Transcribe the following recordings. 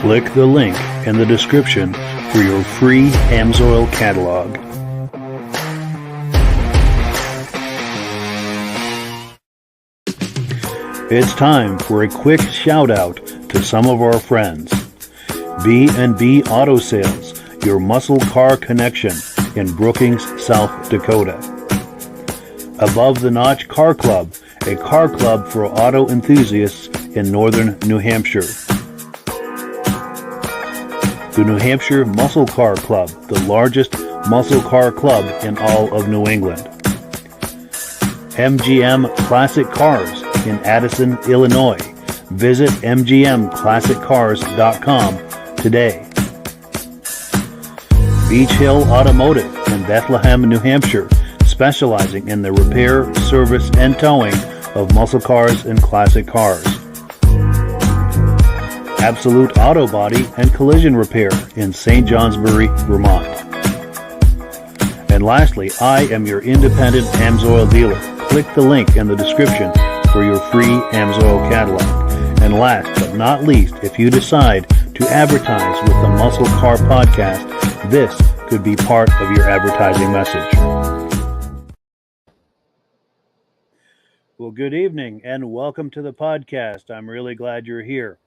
Click the link in the description for your free AMSOIL catalog. It's time for a quick shout out to some of our friends. B&B Auto Sales, your muscle car connection in Brookings, South Dakota. Above the Notch Car Club, a car club for auto enthusiasts in northern New Hampshire. The New Hampshire Muscle Car Club, the largest muscle car club in all of New England. MGM Classic Cars in Addison, Illinois. Visit mgmclassiccars.com today. Beach Hill Automotive in Bethlehem, New Hampshire, specializing in the repair, service, and towing of muscle cars and classic cars. Absolute Auto Body and Collision Repair in St. Johnsbury, Vermont. And lastly, I am your independent AMSOIL dealer. Click the link in the description for your free AMSOIL catalog. And last but not least, if you decide to advertise with the Muscle Car Podcast, this could be part of your advertising message. Well, good evening and welcome to the podcast. I'm really glad you're here.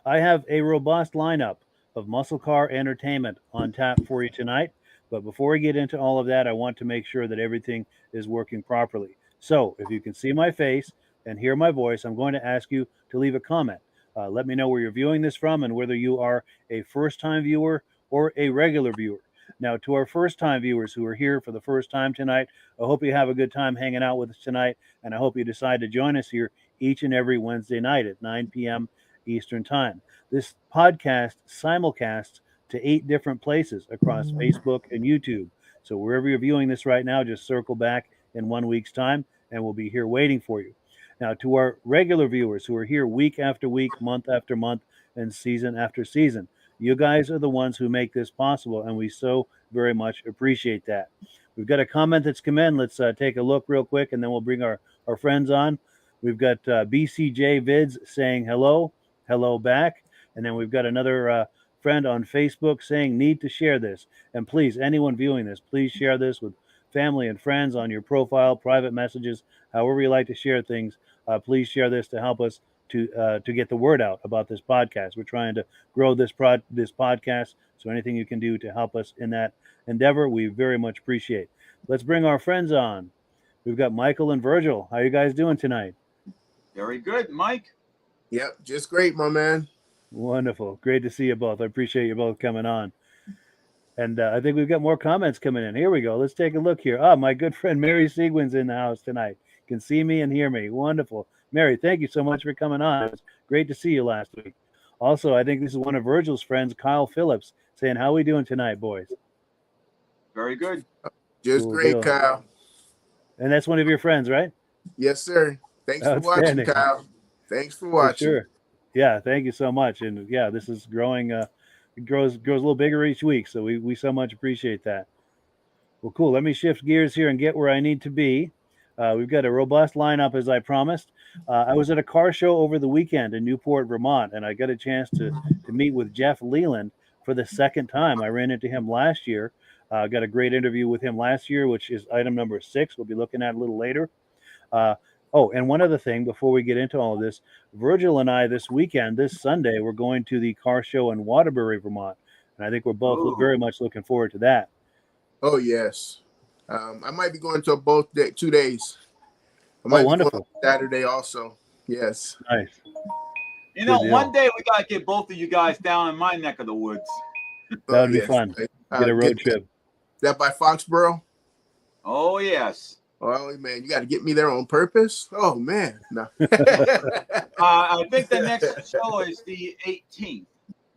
I have a robust lineup of muscle car entertainment on tap for you tonight. But before we get into all of that, I want to make sure that everything is working properly. So if you can see my face and hear my voice, I'm going to ask you to leave a comment. Let me know where you're viewing this from and whether you are a first-time viewer or a regular viewer. Now, to our first-time viewers who are here for the first time tonight, I hope you have a good time hanging out with us tonight, and I hope you decide to join us here each and every Wednesday night at 9 p.m. Eastern Time. This podcast simulcasts to 8 different places across Facebook and YouTube. So wherever you're viewing this right now, just circle back in 1 week's time, and we'll be here waiting for you. Now, to our regular viewers who are here week after week, month after month, and season after season, you guys are the ones who make this possible, and we so very much appreciate that. We've got a comment that's come in. Let's take a look real quick, and then we'll bring our friends on. We've got BCJ Vids saying hello back. And then we've got another friend on Facebook saying, need to share this. And please, anyone viewing this, please share this with family and friends on your profile, private messages, however you like to share things. Please share this to help us to get the word out about this podcast. We're trying to grow this podcast, so anything you can do to help us in that endeavor, we very much appreciate. Let's bring our friends on. We've got Michael and Virgil. How are you guys doing tonight? Very good, Mike. Yep, just great, my man. Wonderful. Great to see you both. I appreciate you both coming on. And I think we've got more comments coming in. Here we go. Let's take a look here. My good friend Mary Seguin's in the house tonight. Can see me and hear me. Wonderful. Mary, thank you so much for coming on. It was great to see you last week. Also, I think this is one of Virgil's friends, Kyle Phillips, saying, how are we doing tonight, boys? Very good. Just Cool great, deal. Kyle. And that's one of your friends, right? Yes, sir. Thanks for watching, Kyle. Thanks for watching. For sure. Yeah, thank you so much. And yeah, this is growing. It grows a little bigger each week. So we so much appreciate that. Well, cool. Let me shift gears here and get where I need to be. We've got a robust lineup, as I promised. I was at a car show over the weekend in Newport, Vermont, and I got a chance to meet with Jeff Leland for the second time. I ran into him last year. Got a great interview with him last year, which is item number 6. We'll be looking at a little later. And one other thing before we get into all of this, Virgil and I this Sunday, we're going to the car show in Waterbury, Vermont. And I think we're both very much looking forward to that. Oh, yes. I might be going to both 2 days. I might be wonderful. going on Saturday also. Yes. Nice. You know, one day we got to get both of you guys down in my neck of the woods. That would be fun. Get a road trip. Is that by Foxborough? Oh, yes. Oh, man, you got to get me there on purpose? Oh, man. No. I think the next show is the 18th,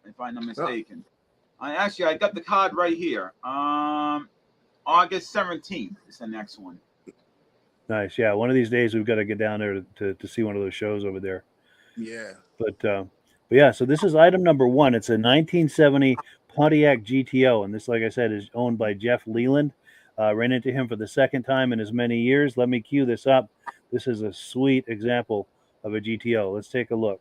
if I'm not mistaken. I got the card right here. August 17th is the next one. Nice. Yeah, one of these days we've got to get down there to see one of those shows over there. Yeah. But yeah, so this is item number 1. It's a 1970 Pontiac GTO, and this, like I said, is owned by Jeff Leland. Ran into him for the second time in as many years. Let me cue this up. This is a sweet example of a GTO. Let's take a look.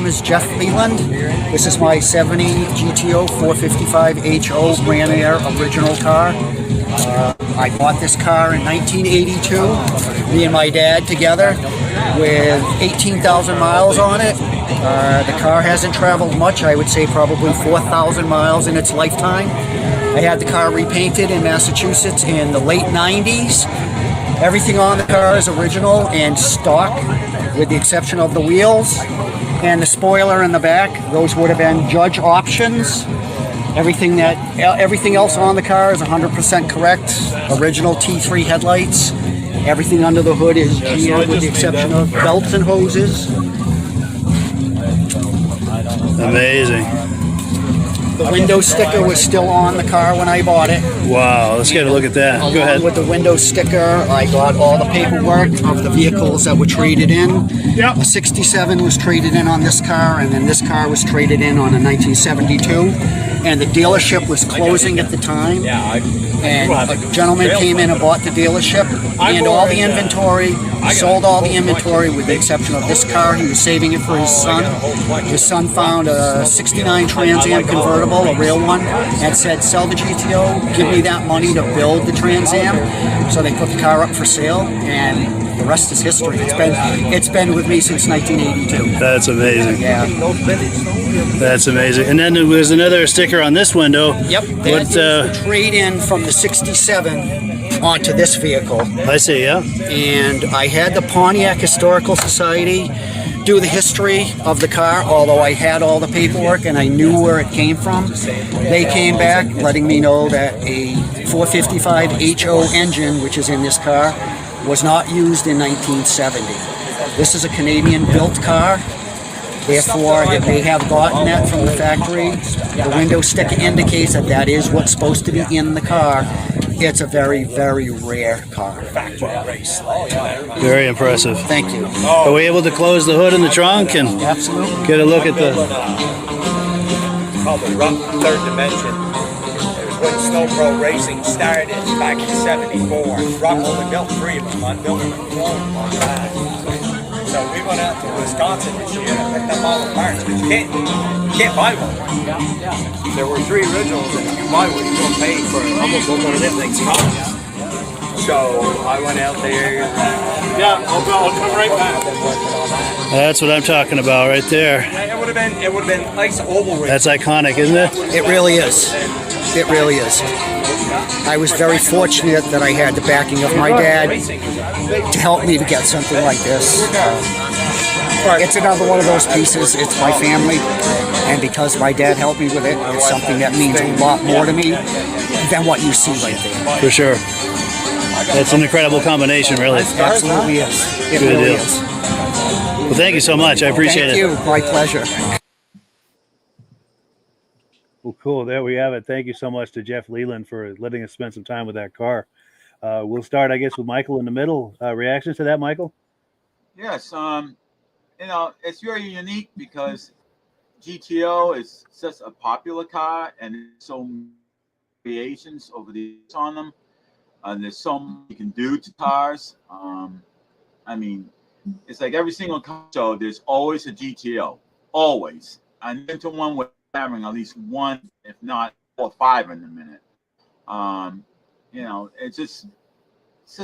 name is Jeff Leland. This is my 70 GTO 455 HO Grand Air original car. I bought this car in 1982, me and my dad together, with 18,000 miles on it. The car hasn't traveled much, I would say probably 4,000 miles in its lifetime. I had the car repainted in Massachusetts in the late 90s. Everything on the car is original and stock, with the exception of the wheels and the spoiler in the back. Those would have been Judge options. Everything else on the car is 100% correct. Original T3 headlights. Everything under the hood is GM with the exception of belts and hoses. Amazing. The window sticker was still on the car when I bought it. Wow, let's get a look at that. Go ahead. Along with the window sticker, I got all the paperwork of the vehicles that were traded in. Yep. A 67 was traded in on this car, and then this car was traded in on a 1972. And the dealership was closing at the time. And a gentleman came in and bought the dealership and all the inventory, sold all the inventory with the exception of this car. He was saving it for his son. His son found a 69 Trans Am convertible, a real one, and said, sell the GTO, give me that money to build the Trans Am. So they put the car up for sale, and the rest is history. It's been with me since 1982. That's amazing. Yeah. That's amazing. And then there's another sticker on this window. Yep. That's the trade-in from the 67 onto this vehicle. I see, yeah. And I had the Pontiac Historical Society do the history of the car, although I had all the paperwork and I knew where it came from. They came back letting me know that a 455 HO engine, which is in this car, was not used in 1970. This is a Canadian-built car. Therefore, it may have gotten that from the factory. The window sticker indicates that that is what's supposed to be in the car. It's a very, very rare car. Very impressive. Thank you. Are we able to close the hood in the trunk and Absolutely. get a look at the... Called the Rock Third Dimension. It was when Snow Pro Racing started back in '74. Rock only built 3 of them. I built them in 4 on time. So we went out to Wisconsin this year and picked up all the parts. But you can't buy one. There were 3 originals, and if you buy one, you're going to pay for almost what one of them things costs. So I went out there. I'll come right back. That's what I'm talking about right there. It would have been nice oval ring. That's iconic, isn't it? It really is. It really is. I was very fortunate that I had the backing of my dad to help me to get something like this. It's another one of those pieces. It's my family, and because my dad helped me with it, it's something that means a lot more to me than what you see right there. For sure. It's an incredible combination, really. Absolutely is. It Good really deal. is. Well, thank you so much. I appreciate Thank it. you. My pleasure. Well, cool. There we have it. Thank you so much to Jeff Leland for letting us spend some time with that car. We'll start, I guess, with Michael in the middle. Reactions to that, Michael? Yes. It's very unique because GTO is such a popular car and there's so many variations over the years on them. There's so much you can do to cars. I mean, it's like every single car show, there's always a GTO. Always. I've been to one with having at least one, if not 4 or 5 in a minute. It's just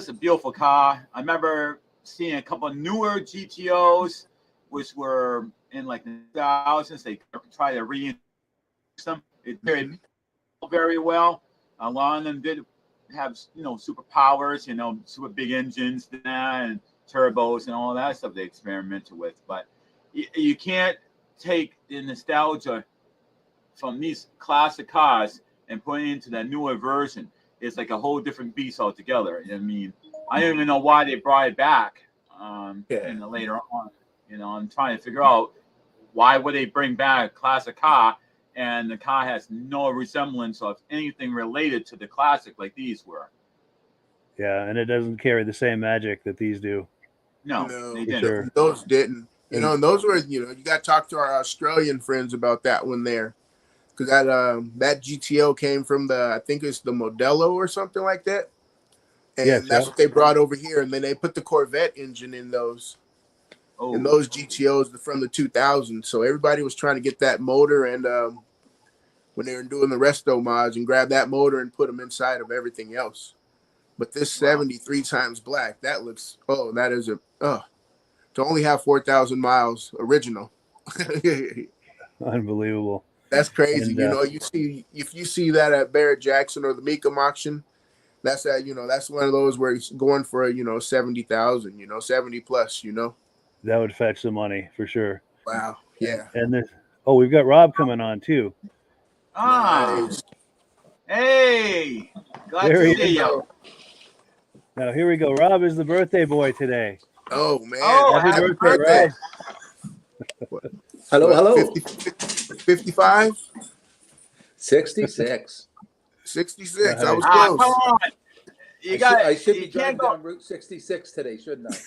a beautiful car. I remember seeing a couple of newer GTOs, which were in like the thousands. They try to reintroduce them. It did very well. A lot of them did have, superpowers, super big engines and turbos and all that stuff they experimented with. But you can't take the nostalgia from these classic cars and put it into that newer version. It's like a whole different beast altogether. I mean, I don't even know why they brought it back later on. I'm trying to figure out why would they bring back a classic car and the car has no resemblance of anything related to the classic like these were. Yeah, and it doesn't carry the same magic that these do. No, they didn't. Sure. Those didn't. And those were, you got to talk to our Australian friends about that one there. Because that GTO came from I think it's the Modelo or something like that. And that's what they brought over here. And then they put the Corvette engine in those. Oh, and those GTOs from the 2000s. So everybody was trying to get that motor, and when they were doing the resto mods, and grab that motor and put them inside of everything else. But this 73 times black, that looks, that is to only have 4,000 miles original. Unbelievable. That's crazy. And, If you see that at Barrett Jackson or the Mecum auction, that's that's one of those where he's going for 70,000, 70 plus, that would fetch some money for sure. Wow. Yeah. And this, we've got Rob coming on too. Nice. Hey, glad There he to see you. Now here we go. Rob is the birthday boy today. Oh man. Oh, Happy birthday, Rob. Hello. 55? 66. 66. I was Come close. on. I should be you driving can't go down Route 66 today, shouldn't I?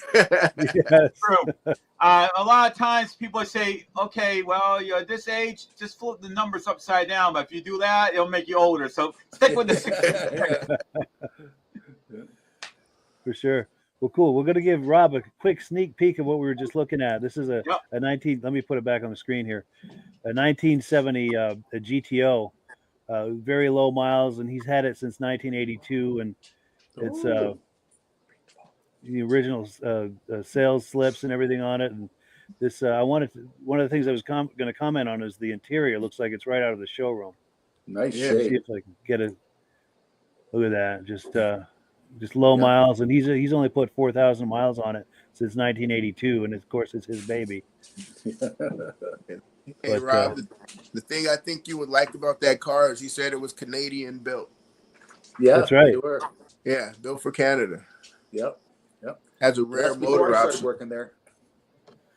Yes. through. A lot of times people say, okay, well, you're this age, just flip the numbers upside down. But if you do that, it'll make you older. So stick with the 66. For sure. Well, cool. We're going to give Rob a quick sneak peek of what we were just looking at. This is a 19. Let me put it back on the screen here. A 1970 a GTO, very low miles, and he's had it since 1982. And it's the original sales slips and everything on it. And this, one of the things I was going to comment on is the interior. It looks like it's right out of the showroom. Nice See shape. if I can get a look at that. Just low miles, and he's only put 4,000 miles on it since 1982, and of course it's his baby. Hey, Rob, the thing I think you would like about that car is he said it was Canadian built. Yeah, That's right. They were. Yeah, built for Canada. Yep. Has a rare That's before motor I started option. working there.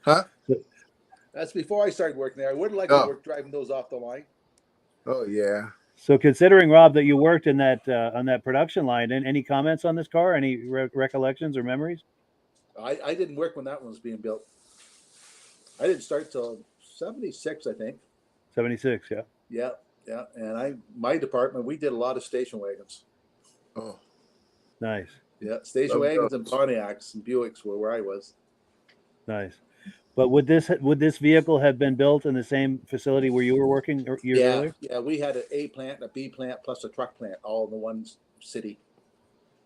Huh? That's before I started working there. I would like to work driving those off the line. Oh yeah. So, considering Rob that you worked in that on that production line, any comments on this car? Any recollections or memories? I didn't work when that one was being built. I didn't start till 76, I think. 76, yeah. Yeah. And my department, we did a lot of station wagons. Oh, Nice. Yeah, station wagons and Pontiacs and Buicks were where I was. Nice. But would this vehicle have been built in the same facility where you were working years earlier? Yeah, we had an A plant, a B plant, plus a truck plant, all in the one city.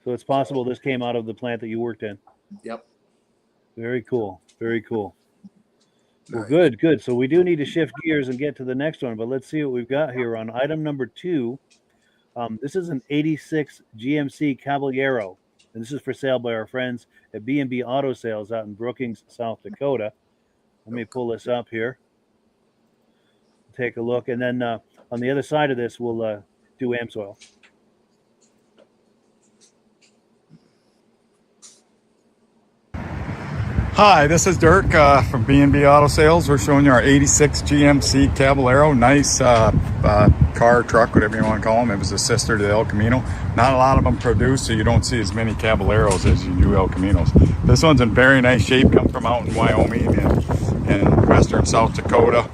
So it's possible this came out of the plant that you worked in. Yep. Very cool. Very cool. Well, nice. good. So we do need to shift gears and get to the next one, but let's see what we've got here on item number 2. This is an 86 GMC Caballero, and this is for sale by our friends at B&B Auto Sales out in Brookings, South Dakota. Let me pull this up here. Take a look, and then on the other side of this, we'll do AMSOIL. Hi, this is Dirk from B&B Auto Sales. We're showing you our 86 GMC Caballero. Nice car, truck, whatever you want to call them. It was a sister to the El Camino. Not a lot of them produced, so you don't see as many Caballeros as you do El Caminos. This one's in very nice shape. Comes from out in Wyoming and western South Dakota.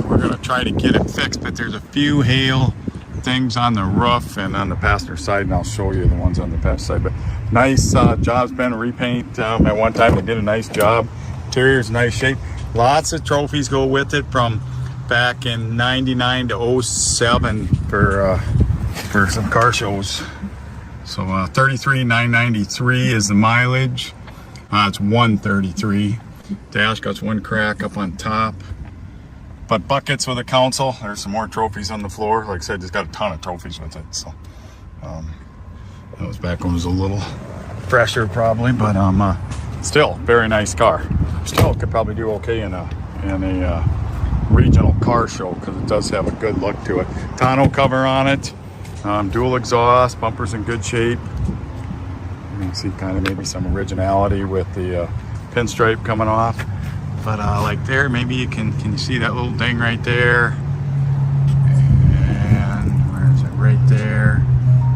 We're going to try to get it fixed, but there's a few hail things on the roof and on the passenger side, and I'll show you the ones on the passenger side. But nice job's been repaint. At one time they did a nice job. Interior's in nice shape. Lots of trophies go with it from back in 99 to 07 for some car shows. So 33,993 is the mileage. It's 133. Dash got one crack up on top. But buckets with a console. There's some more trophies on the floor. Like I said, it's got a ton of trophies with it. So that was back when it was a little fresher probably, but still very nice car. Still could probably do okay in a regional car show because it does have a good look to it. Tonneau cover on it, dual exhaust, bumpers in good shape. You can see kind of maybe some originality with the pinstripe coming off. But like there, maybe you can you see that little ding right there? And where is it? Right there.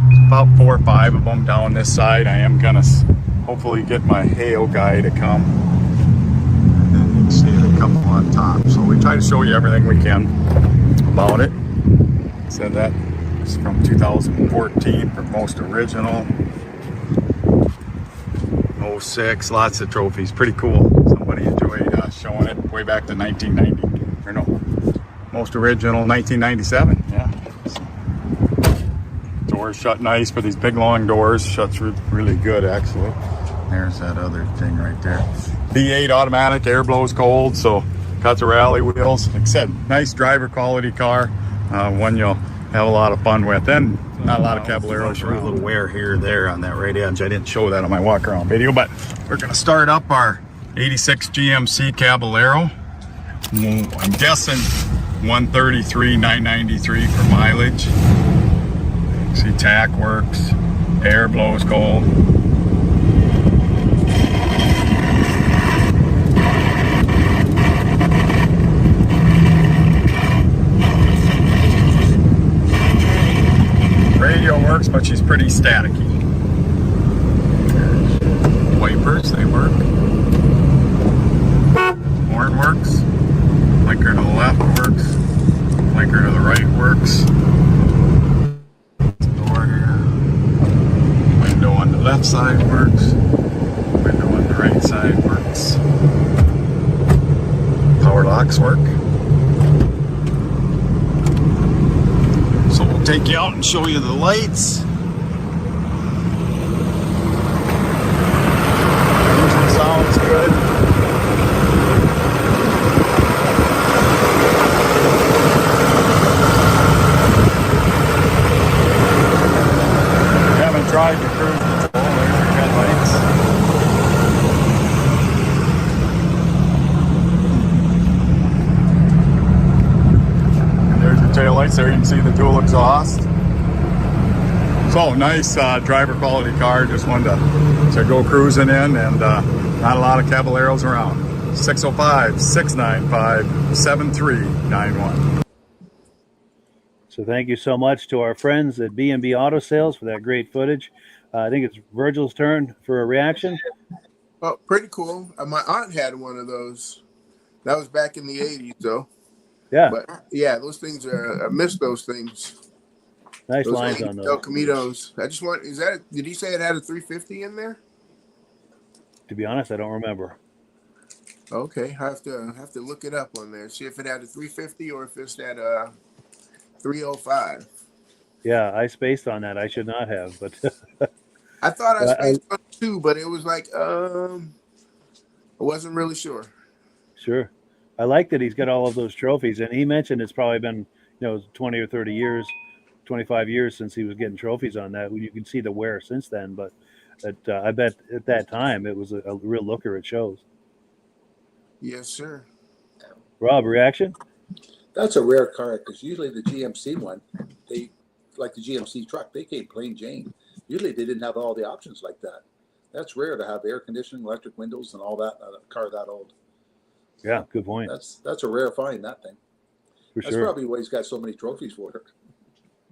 There's about 4 or 5 of them down this side. I am gonna hopefully get my hail guy to come. And then you can see a couple on top. So we try to show you everything we can about it. Said that it's from 2014 for most original. '06, lots of trophies. Pretty cool. Somebody enjoyed showing it way back to 1990. Or no, most original 1997. Yeah. Doors shut nice for these big long doors. Shuts really good actually. There's that other thing right there. V8 automatic, air blows cold, so got the rally wheels. Like I said, nice driver quality car. One you'll have a lot of fun with. And not a lot of Caballeros. A little wear here or there on that right edge. I didn't show that on my walk around video, but we're gonna start up our 86 GMC Caballero. I'm guessing 133, 993 for mileage. See, tack works, air blows cold. Radio works, but she's pretty staticky. Wipers, they work. Horn works. Blinker to the left works. Blinker to the right works. Door here. Window on the left side works. Window on the right side works. Power locks work. So we'll take you out and show you the lights. Engine sounds good. Haven't tried the cruise control. There's your headlights. There's your taillights there. You can see the dual exhaust. So nice driver quality car. Just wanted to go cruising in, and not a lot of Caballeros around. 605-695-7391. So thank you so much to our friends at B&B Auto Sales for that great footage. I think it's Virgil's turn for a reaction. Oh, pretty cool. My aunt had one of those. That was back in the 80s, though. Yeah. But yeah, those things are, I miss those things. Nice Those lines on El those. Caminos. I just want, did he say it had a 350 in there? To be honest, I don't remember. Okay, I have to look it up on there. See if it had a 350 or if it's that 305. Yeah, I spaced on that. I should not have, but I thought I spaced on 2, but it was like I wasn't really sure. sure. I like that he's got all of those trophies, and he mentioned it's probably been 20 or 30 years, 25 years since he was getting trophies on that. You can see the wear since then, but I bet at that time it was a real looker at shows. Yes, sir. Rob, reaction? That's a rare car because usually the GMC one, they like the GMC truck, they came plain Jane. Usually they didn't have all the options like that. That's rare to have air conditioning, electric windows, and all that. A car that old. Yeah, good point. That's a rare find, that thing. For That's sure. probably why he's got so many trophies for it.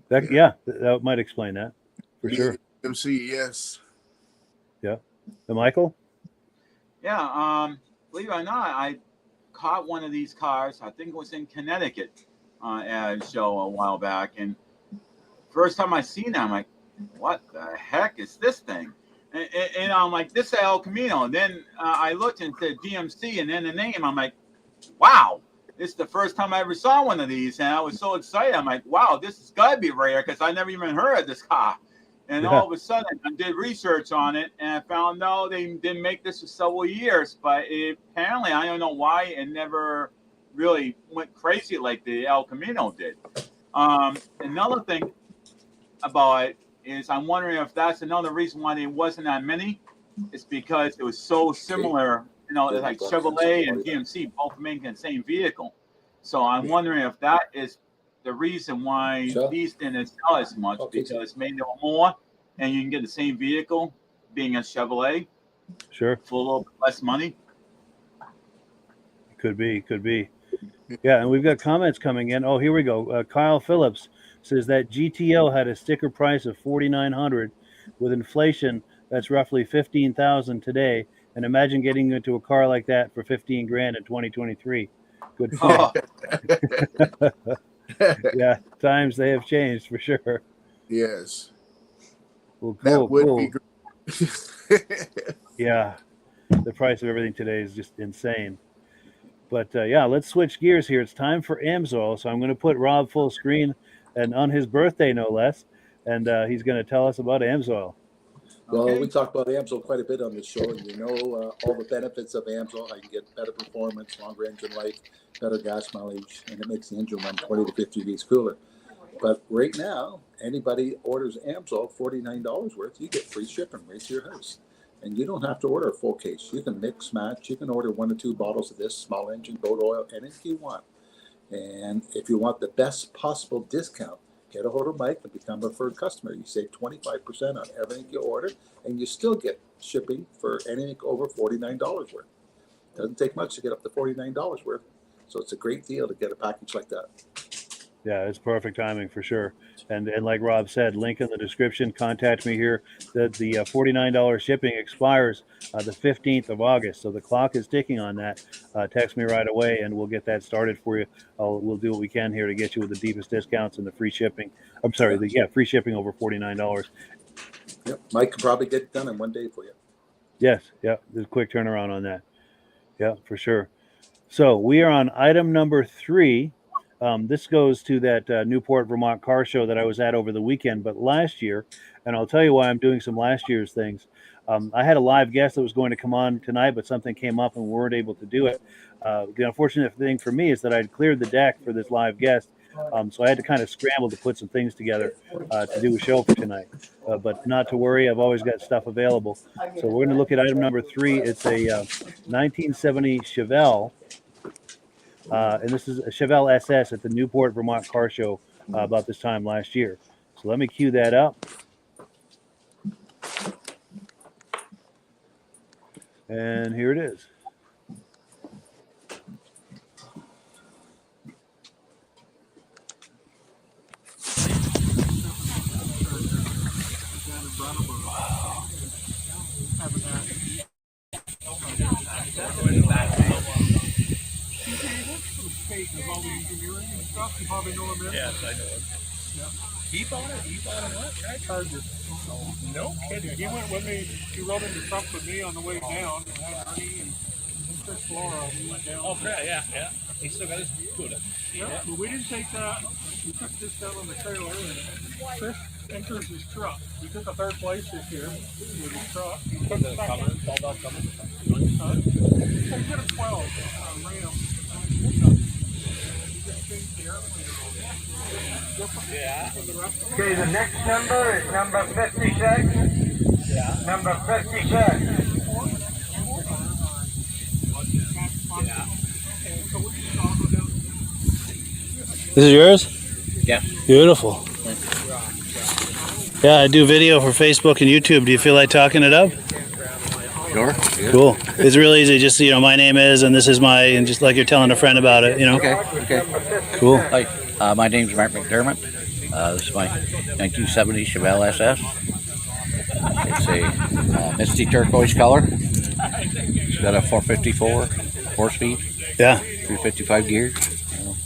That might explain that. For sure. MC, yes. Yeah. And Michael? Yeah, believe it or not, I caught one of these cars. I think it was in Connecticut at a show a while back. And first time I seen it, I'm like, what the heck is this thing? And I'm like, this is El Camino. And then I looked into GMC and then the name, I'm like, wow, this is the first time I ever saw one of these. And I was so excited. I'm like, wow, this has got to be rare because I never even heard of this car. And all of a sudden, I did research on it, and I found out they didn't make this for several years. But apparently, I don't know why it never really went crazy like the El Camino did. Another thing about it is I'm wondering if that's another reason why there wasn't that many. It's because it was so similar, like Chevrolet and GMC both making the same vehicle. So I'm wondering if that is the reason why these didn't sell as much, because maybe there were more and you can get the same vehicle being a Chevrolet. Sure. For a little bit less money. Could be. Yeah, and we've got comments coming in. Oh, here we go. Kyle Phillips says that GTO had a sticker price of $4,900. With inflation, that's roughly $15,000 today. And imagine getting into a car like that for $15,000 in 2023. Good point. Yeah, times they have changed for sure. Yes. Well, cool. That would be great. Yeah, the price of everything today is just insane. But yeah, let's switch gears here. It's time for AMSOIL. So I'm going to put Rob full screen, and on his birthday, no less. And he's going to tell us about AMSOIL. Well, Okay. we talked about AMSOIL quite a bit on this show, and you know all the benefits of AMSOIL. How you get better performance, longer engine life, better gas mileage, and it makes the engine run 20 to 50 degrees cooler. But right now, anybody orders AMSOIL $49 worth, you get free shipping right to your house. And you don't have to order a full case. You can mix, match. You can order 1 or 2 bottles of this, small engine, boat oil, anything you want. And if you want the best possible discount, get a hold of Mike and become a preferred customer. You save 25% on everything you order, and you still get shipping for anything over $49 worth. Doesn't take much to get up to $49 worth. So it's a great deal to get a package like that. Yeah, it's perfect timing for sure. And like Rob said, link in the description. Contact me here. The $49 shipping expires the 15th of August. So the clock is ticking on that. Text me right away, and we'll get that started for you. We'll do what we can here to get you with the deepest discounts and the free shipping. I'm sorry, free shipping over $49. Yep, Mike can probably get it done in 1 day for you. Yes, yeah, there's a quick turnaround on that. Yeah, for sure. So we are on item number 3. This goes to that Newport, Vermont car show that I was at over the weekend, but last year, and I'll tell you why I'm doing some last year's things. I had a live guest that was going to come on tonight, but something came up and we weren't able to do it. The unfortunate thing for me is that I'd cleared the deck for this live guest, so I had to kind of scramble to put some things together to do a show for tonight. But not to worry, I've always got stuff available. So we're going to look at item number 3. It's a 1970 Chevelle. And this is a Chevelle SS at the Newport, Vermont car show about this time last year. So let me cue that up. And here it is. Yes, I know him. Yeah. He bought it? He bought a what? Charger. No kidding. He went with me. He rode in the truck with me on the way down. And had Ernie and Chris Flora. We went down. Oh, yeah. He still got his Buick. Yeah, but we didn't take that. We took this down on the trailer, and Chris enters his truck. He took a 3rd place this year with his truck. He took the second. He got a 12 Ram. Yeah. Okay, the next number is number 56. Yeah. Number 56. Yeah. This is yours? Yeah. Beautiful. Yeah, I do video for Facebook and YouTube. Do you feel like talking it up? Sure. Cool. It's really easy. Just, my name is, and this is and just like you're telling a friend about it, Okay. Cool. Hi, my name's Mark McDermott. This is my 1970 Chevelle SS. It's a misty turquoise color. It's got a 454 4-speed. Yeah. 355 gears.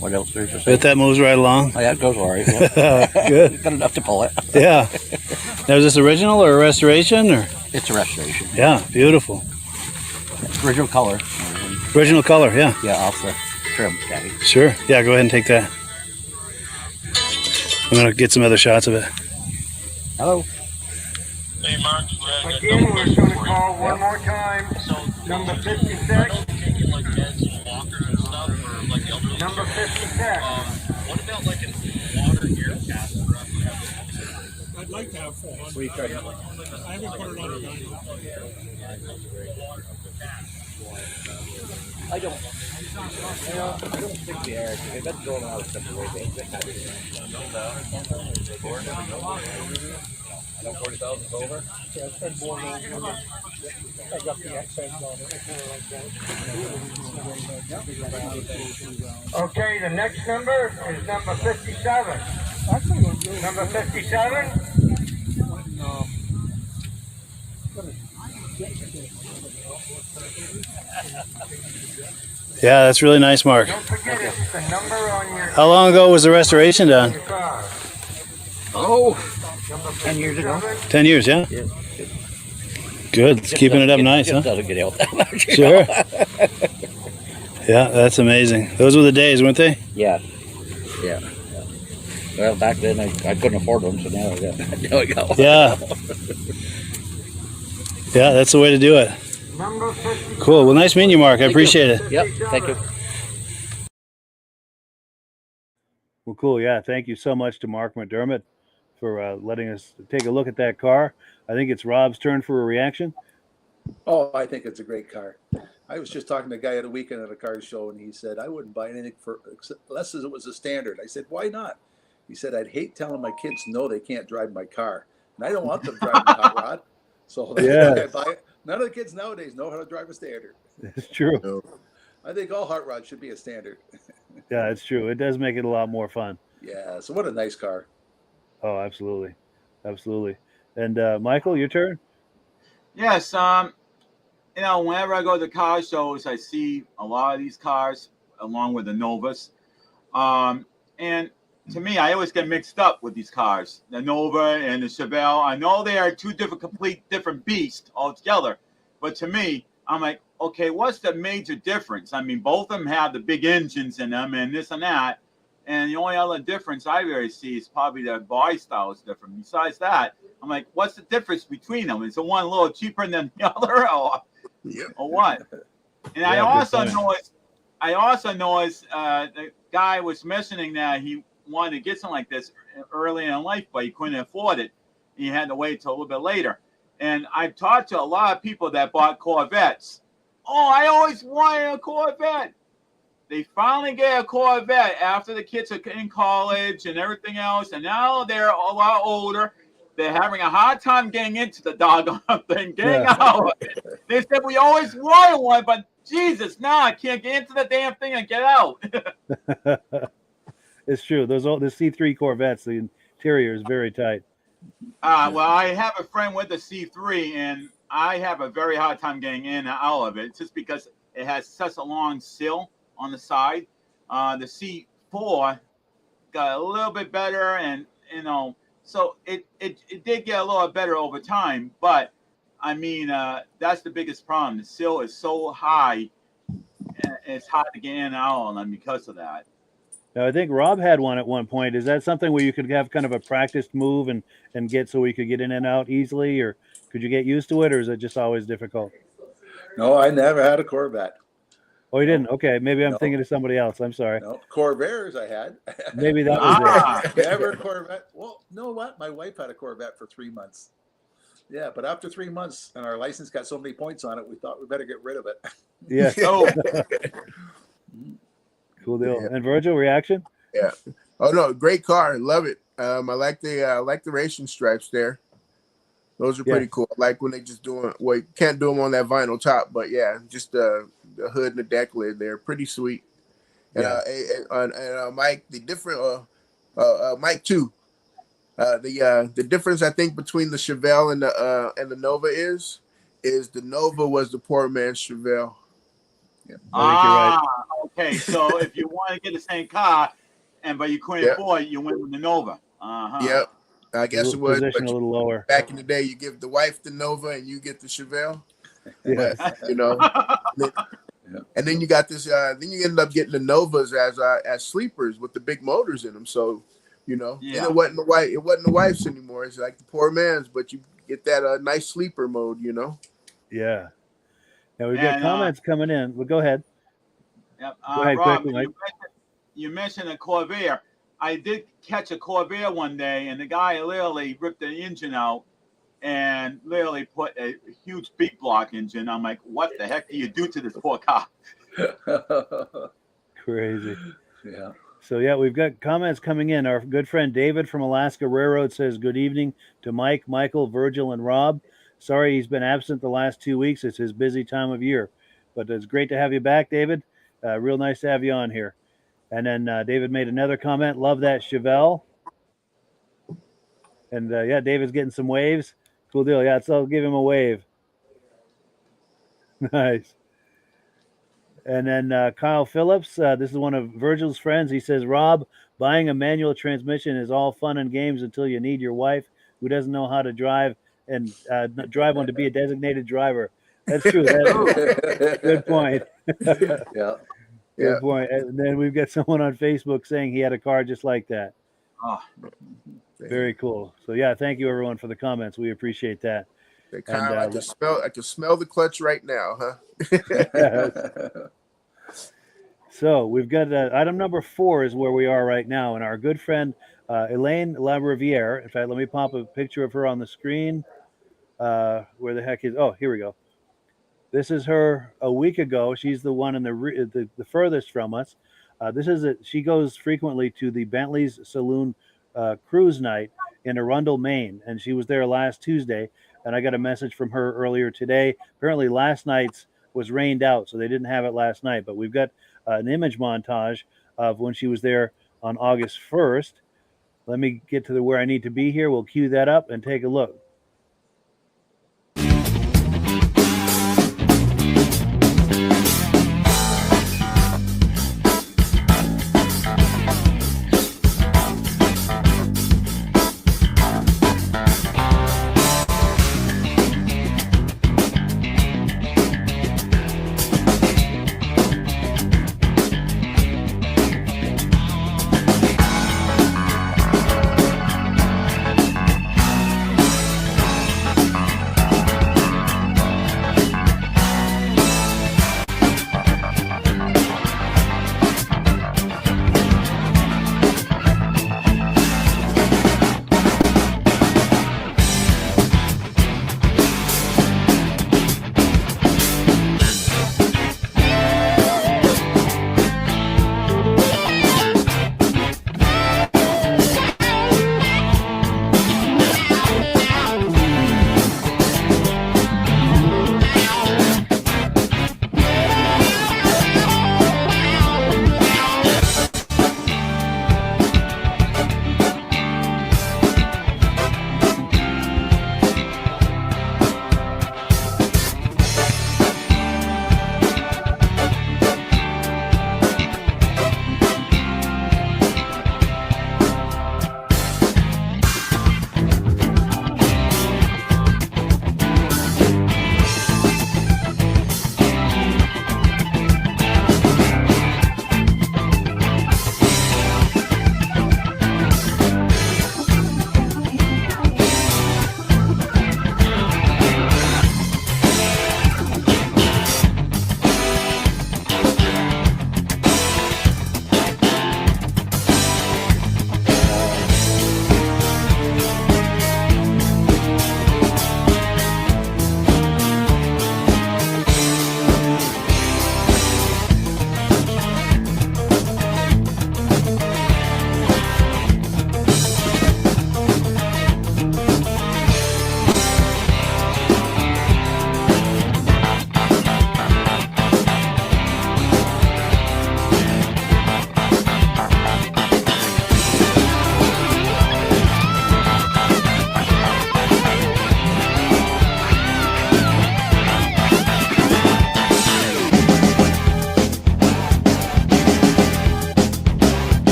What else there's to say? Bet that moves right along. Oh, yeah, it goes all right. Yeah. Good. Got enough to pull it. Yeah. Now, is this original or a restoration? Or? It's a restoration. Yeah, beautiful. Original color. Original color, yeah. Yeah, off the trim tag. Sure. Yeah, go ahead and take that. I'm going to get some other shots of it. Hello. Hey, Mark. Again, we're going to call one more time. Number 56. Number 56. What about like a water gear caster? I'd like to have one. What do you try to I haven't put it on a gun. I don't think they are. They've been throwing out stuff away. They have it. I know 40,000 is over. Yeah, it's been born over. I got the accents on it. Okay, the next number is number 57. Number 57. Yeah, that's really nice, Mark. Don't forget it's the number on your How long ago was the restoration done? car. Oh, 10 years ago. 10 years, yeah? Good. It's keeping it up nice, huh? Doesn't get out that much. Sure. Yeah, that's amazing. Those were the days, weren't they? Yeah. Yeah. Well, back then I couldn't afford them, so now there we go. Yeah. Yeah, that's the way to do it. Cool. Well, nice meeting you, Mark. I appreciate it. Yep. Thank you. Well, cool. Yeah, thank you so much to Mark McDermott for letting us take a look at that car. I think it's Rob's turn for a reaction. Oh, I think it's a great car. I was just talking to a guy at a weekend at a car show, and he said, I wouldn't buy anything for unless it was a standard. I said, why not? He said, I'd hate telling my kids no, they can't drive my car. And I don't want them driving a hot rod. So Yeah. None of the kids nowadays know how to drive a standard. It's true. I think all hot rods should be a standard. Yeah, it's true. It does make it a lot more fun. Yeah, so what a nice car. Oh, absolutely. Absolutely. And Michael, your turn? Yes. Whenever I go to car shows, I see a lot of these cars along with the Novas. And to me, I always get mixed up with these cars, the Nova and the Chevelle. I know they are two different beasts altogether. But to me, I'm like, okay, what's the major difference? I mean, both of them have the big engines in them and this and that. And the only other difference I really see is probably the body style is different. Besides that, I'm like, what's the difference between them? Is the one a little cheaper than the other, or what? And Yeah, I good also point. noticed the guy was mentioning that he wanted to get something like this early in life, but he couldn't afford it. He had to wait till a little bit later. And I've talked to a lot of people that bought Corvettes. Oh, I always wanted a Corvette. They finally get a Corvette after the kids are in college and everything else, and now they're a lot older. They're having a hard time getting into the doggone thing, getting out of it. They said, we always wanted one, but Jesus, now I can't get into the damn thing and get out. It's true. The C3 Corvettes, the interior is very tight. Well, I have a friend with a C3, and I have a very hard time getting in and out of it just because it has such a long sill on the side. The C4 got a little bit better, and so it did get a little better over time. But I mean, that's the biggest problem. The sill is so high, and it's hard to get in and out on them because of that. Now, I think Rob had one at one point. Is that something where you could have kind of a practiced move and get so we could get in and out easily, or could you get used to it, or is it just always difficult? No, I never had a Corvette. Oh, you didn't? Okay, maybe I'm thinking of somebody else. I'm sorry. No, Corvairs I had. Maybe that was it. Never a Corvette. Well, you know what? My wife had a Corvette for 3 months. Yeah, but after 3 months, and our license got so many points on it, we thought we better get rid of it. Yeah. Oh. Cool deal. Yeah. And Virgil, reaction? Yeah. Oh no, great car. Love it. I like the racing stripes there. Those are pretty cool. I like when they just doing. Well, you can't do them on that vinyl top, but yeah, just the hood and the deck lid. They're pretty sweet. And Mike, the different Mike too. The difference I think between the Chevelle and the Nova is the Nova was the poor man's Chevelle. Yeah, I think you're right. Okay. So if you want to get the same car, but you couldn't afford it, you went with the Nova. Yep. I guess it was. Position a little lower. Back in the day, you give the wife the Nova and you get the Chevelle. Yeah. And then you got this. Then you ended up getting the Novas as sleepers with the big motors in them. So, and it wasn't the wife's anymore. It's like the poor man's, but you get that nice sleeper mode. Yeah. Now we've got comments coming in. Well, go ahead. Yep. Go ahead, Rob, quickly, Mike. you mentioned a Corvair. I did catch a Corvair one day, and the guy literally ripped the engine out and literally put a huge beat block engine. I'm like, what the heck do you do to this poor car? Crazy. Yeah. So, we've got comments coming in. Our good friend David from Alaska Railroad says, good evening to Mike, Michael, Virgil, and Rob. Sorry he's been absent the last 2 weeks. It's his busy time of year. But it's great to have you back, David. Real nice to have you on here. And then David made another comment. Love that Chevelle. And, David's getting some waves. Cool deal. Yeah, so I'll give him a wave. Nice. And then Kyle Phillips, this is one of Virgil's friends. He says, Rob, buying a manual transmission is all fun and games until you need your wife who doesn't know how to drive and drive one to be a designated driver. That's true. Good point. Yeah. Good point. And then we've got someone on Facebook saying he had a car just like that. Oh, Very cool. So yeah, thank you everyone for the comments. We appreciate that. Kyle, I can smell the clutch right now, huh? So we've got item number 4 is where we are right now, and our good friend Elaine LaRiviere. In fact, let me pop a picture of her on the screen. Where the heck is? Oh, here we go. This is her a week ago. She's the one in the furthest from us. She goes frequently to the Bentley's Saloon cruise night in Arundel, Maine, and she was there last Tuesday. And I got a message from her earlier today. Apparently, last night's was rained out, so they didn't have it last night. But we've got an image montage of when she was there on August 1st. Let me get to where I need to be here. We'll cue that up and take a look.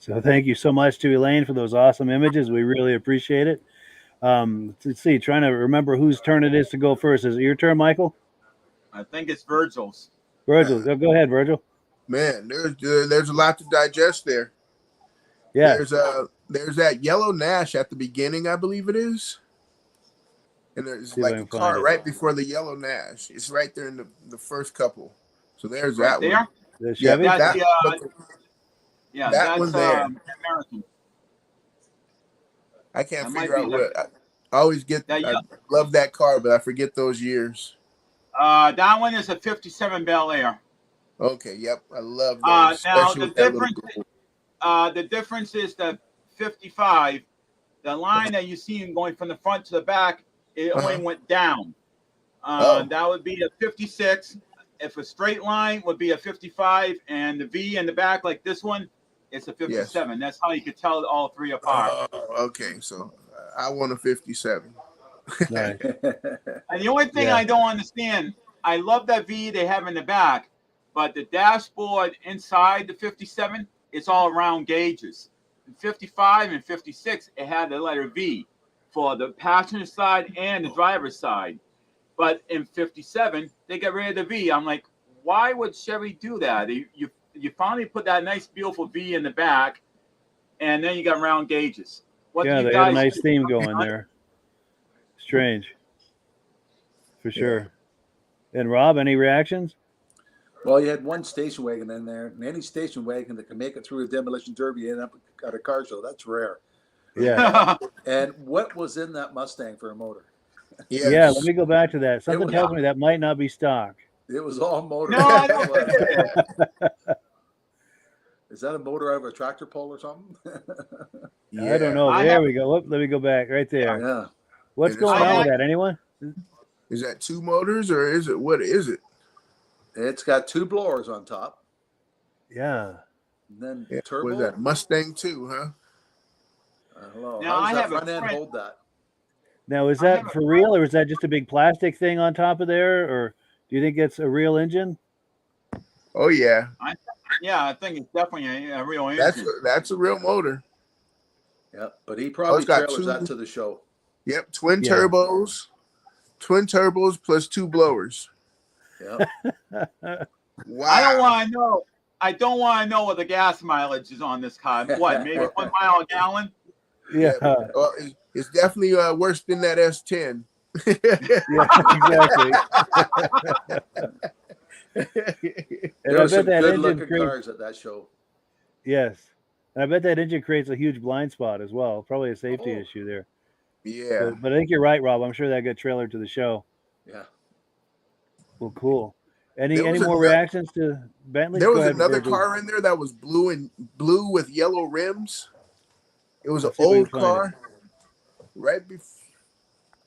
So thank you so much to Elaine for those awesome images. We really appreciate it. Let's see, trying to remember whose turn it is to go first. Is it your turn, Michael? I think it's Virgil's. Virgil, go ahead, Virgil. Man, there's a lot to digest there. Yeah. There's that yellow Nash at the beginning, I believe it is. And there's See if I like can a car find it. right before the yellow Nash. It's right there in the first couple. So there's Right that there? one. The Chevy? Yeah, That's that that's one there. American. I can't That might figure out be what. I always get. That I ye- love that car, but I forget those years. That one is a 57 Bel Air. Okay, yep, I love those. Now especially the with that little difference, gold. the difference is the 55. The line that you see going from the front to the back, it only went down. That would be a 56. If a straight line would be a 55, and the V in the back like this one, it's a 57. Yes. That's how you could tell all three apart. Okay, so I want a 57. Nice. And the only thing Yeah. I don't understand, I love that V they have in the back, but the dashboard inside the 57, it's all round gauges. In 55 and 56, it had the letter V for the passenger side and the driver's side. But in 57, they got rid of the V. I'm like, why would Chevy do that? You finally put that nice, beautiful V in the back, and then you got round gauges. What Yeah, do you they guys had a nice do? theme going there. Strange. For sure. And Rob, any reactions? Well, you had one station wagon in there, and any station wagon that can make it through a demolition derby and end up at a car show, that's rare. Yeah. And what was in that Mustang for a motor? Yes. Yeah, let me go back to that. Something was- tells me that might not be stock. It was all motor. No, I don't think it is. Is that a motor out of a tractor pole or something? I don't know. I There have- we go. Let me go back right there. Yeah. What's It is going on stock. with that? Anyone? Is that two motors or is it what is it? It's got two blowers on top, Yeah. and then Yeah, turbo. what is that? Mustang 2, huh? I don't know. Now, How I does that have a front end friend- hold that? Now, is I that have a for real, or is that just a big plastic thing on top of there, or do you think it's a real engine? Oh yeah, Yeah, I think it's definitely a real engine. that's a real motor. Yep, but he probably it's got trailers two- that to the show. Yep, twin Yeah. turbos plus two blowers. Yep. Wow. I don't want to know what the gas mileage is on this car. What, maybe 1 mile a gallon? Yeah. Well, it's definitely worse than that S10. Yeah, exactly. And There I were some bet that good engine looking creates, cars at that show. yes. And I bet that engine creates a huge blind spot as well. Probably a safety Oh. issue there. Yeah. But I think you're right, Rob. I'm sure that got trailered to the show. Yeah. Well, cool. Any There was more another- reactions to Bentley? There Go was ahead, another Virgil. car in there that was blue with yellow rims. It was Let's an see if we old can find car. Right before.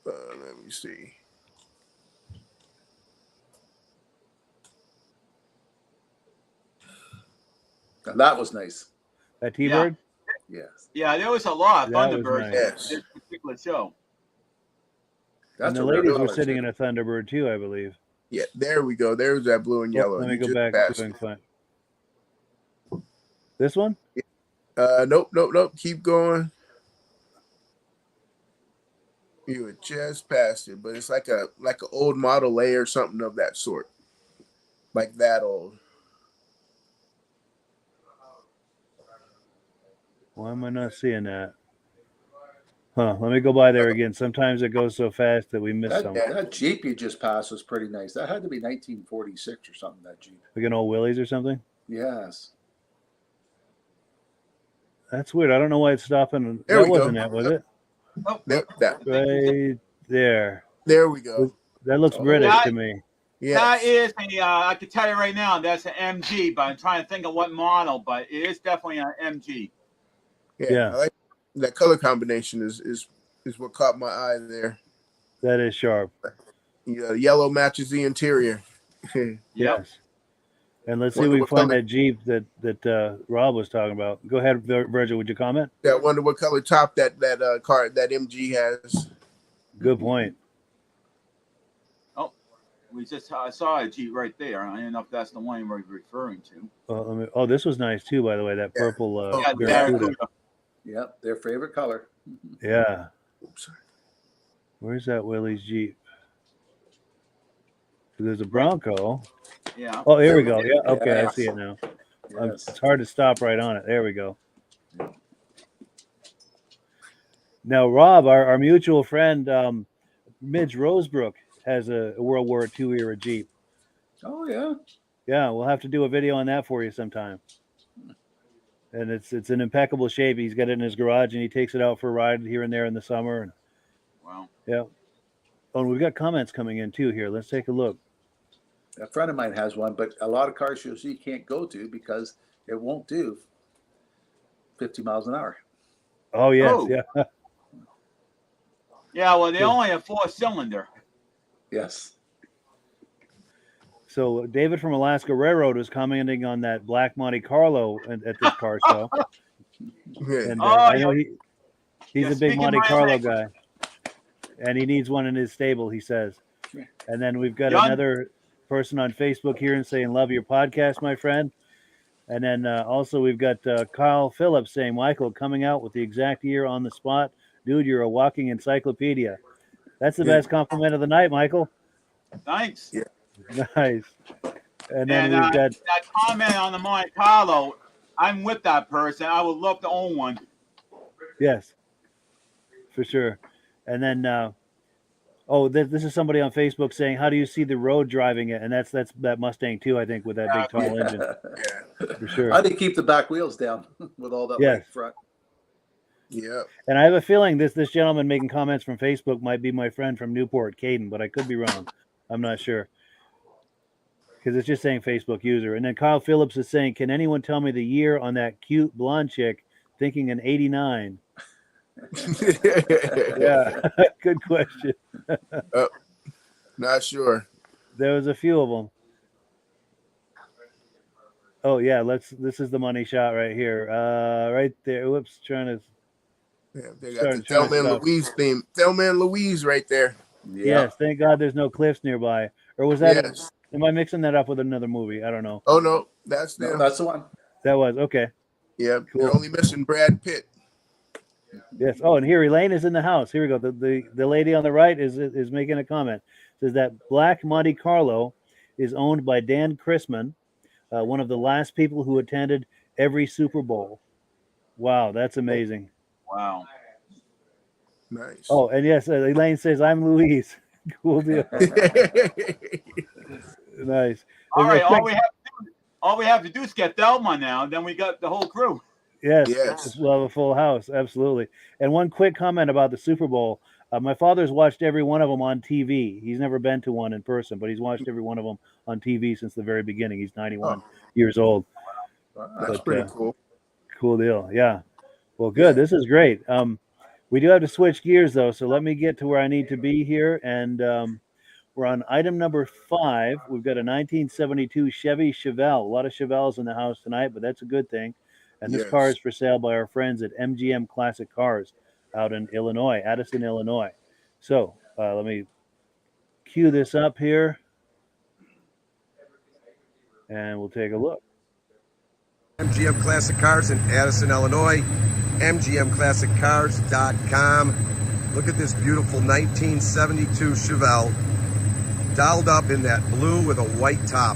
Let me see. And that was nice. That T-Bird? Yes. Yeah, there was a lot of That was Thunderbirds nice. in Yes. this particular show. And the a rare ladies were color, sitting too. in a Thunderbird too, I believe. Yeah, there we go. There's that blue and yellow. Let me You go just back passed so I it. can find. This one? Nope. Keep going. You had just passed it, but it's like a old Model A or something of that sort, like that old. Why am I not seeing that? Huh. Let me go by there again. Sometimes it goes so fast that we miss That, something. that Jeep you just passed was pretty nice. That had to be 1946 or something, that Jeep. Like an old Willys or something? Yes. That's weird. I don't know why it's stopping. There That we go. wasn't it, was it? Oh, Yep, that. Right there. There we go. That looks Oh, British that- to me. That Yes. is I can tell you right now, that's an MG, but I'm trying to think of what model, but it is definitely an MG. Yeah. I like that color combination is what caught my eye there. That is sharp. Yeah, yellow matches the interior. Yep. Yes. And let's see if Wonder we can what find color- that Jeep that Rob was talking about. Go ahead, Virgil. Would you comment? I wonder what color top that car that MG has. Good point. I saw a Jeep right there. I don't know if that's the one we're referring to. Oh, this was nice too, by the way. That purple Yeah, Barracuda. Yep, their favorite color. Yeah. Oops. Where's that Willie's Jeep? There's a Bronco. Yeah. Oh, here we go. Yeah. Okay, I Yes. see it now. Yes. It's hard to stop right on it. There we go. Now, Rob, our mutual friend, Midge Rosebrook, has a World War II era Jeep. Oh yeah. Yeah, we'll have to do a video on that for you sometime. And it's in impeccable shape. He's got it in his garage, and he takes it out for a ride here and there in the summer. And Wow. yeah. Oh, and we've got comments coming in too here. Let's take a look. A friend of mine has one, but a lot of cars you'll see can't go to because it won't do 50 miles an hour. Oh yes, Oh. yeah. Yeah, well, they only have 4-cylinder. Yes. So David from Alaska Railroad was commenting on that black Monte Carlo at this car show. And I know he's you're a big speaking Monte my Carlo language. guy, and he needs one in his stable, he says. And then we've got John- another person on Facebook here and saying, "Love your podcast, my friend." And then also we've got Kyle Phillips saying, "Michael, coming out with the exact year on the spot, dude. You're a walking encyclopedia." That's the best compliment of the night, Michael. Thanks. Yeah. Nice. And then we've got that comment on the Monte Carlo. I'm with that person. I would love to own one. yes, for sure. And then this is somebody on Facebook saying, "How do you see the road driving it?" And that's that Mustang too, I think, with that big tall engine. For sure. How do you keep the back wheels down with all that light front? Yeah. And I have a feeling this gentleman making comments from Facebook might be my friend from Newport, Caden, but I could be wrong. I'm not sure. Because it's just saying Facebook user. And then Kyle Phillips is saying, "Can anyone tell me the year on that cute blonde chick?" Thinking an 89. Yeah, good question. Not sure. There was a few of them. Oh yeah, this is the money shot right here. Right there. Whoops, trying to. Yeah, they got the Thelma and Louise theme. Thelma and Louise right there. Yeah. Yes, thank God there's no cliffs nearby. Or was that? Yes. Am I mixing that up with another movie? I don't know. Oh no, that's them. No, that's the one. That was okay. Yeah, Cool. you're only missing Brad Pitt. Yes. Oh, and here Elaine is in the house. Here we go. The lady on the right is making a comment. Says that black Monte Carlo is owned by Dan Chrisman, one of the last people who attended every Super Bowl. Wow, that's amazing. Wow. Nice. Oh, and yes, Elaine says, "I'm Louise." Cool deal. Nice. All right. All we have to do is get Thelma now. Then we got the whole crew. Yes. We'll have a full house. Absolutely. And one quick comment about the Super Bowl. My father's watched every one of them on TV. He's never been to one in person, but he's watched every one of them on TV since the very beginning. He's 91 years old. That's pretty cool. Cool deal. Yeah. Well, good. This is great. We do have to switch gears, though, so let me get to where I need to be here. And we're on item number 5. We've got a 1972 Chevy Chevelle. A lot of Chevelles in the house tonight, but that's a good thing. And this car is for sale by our friends at MGM Classic Cars out in Illinois, Addison, Illinois. So let me cue this up here, and we'll take a look. MGM Classic Cars in Addison, Illinois. MGMClassicCars.com. Look at this beautiful 1972 Chevelle, dialed up in that blue with a white top,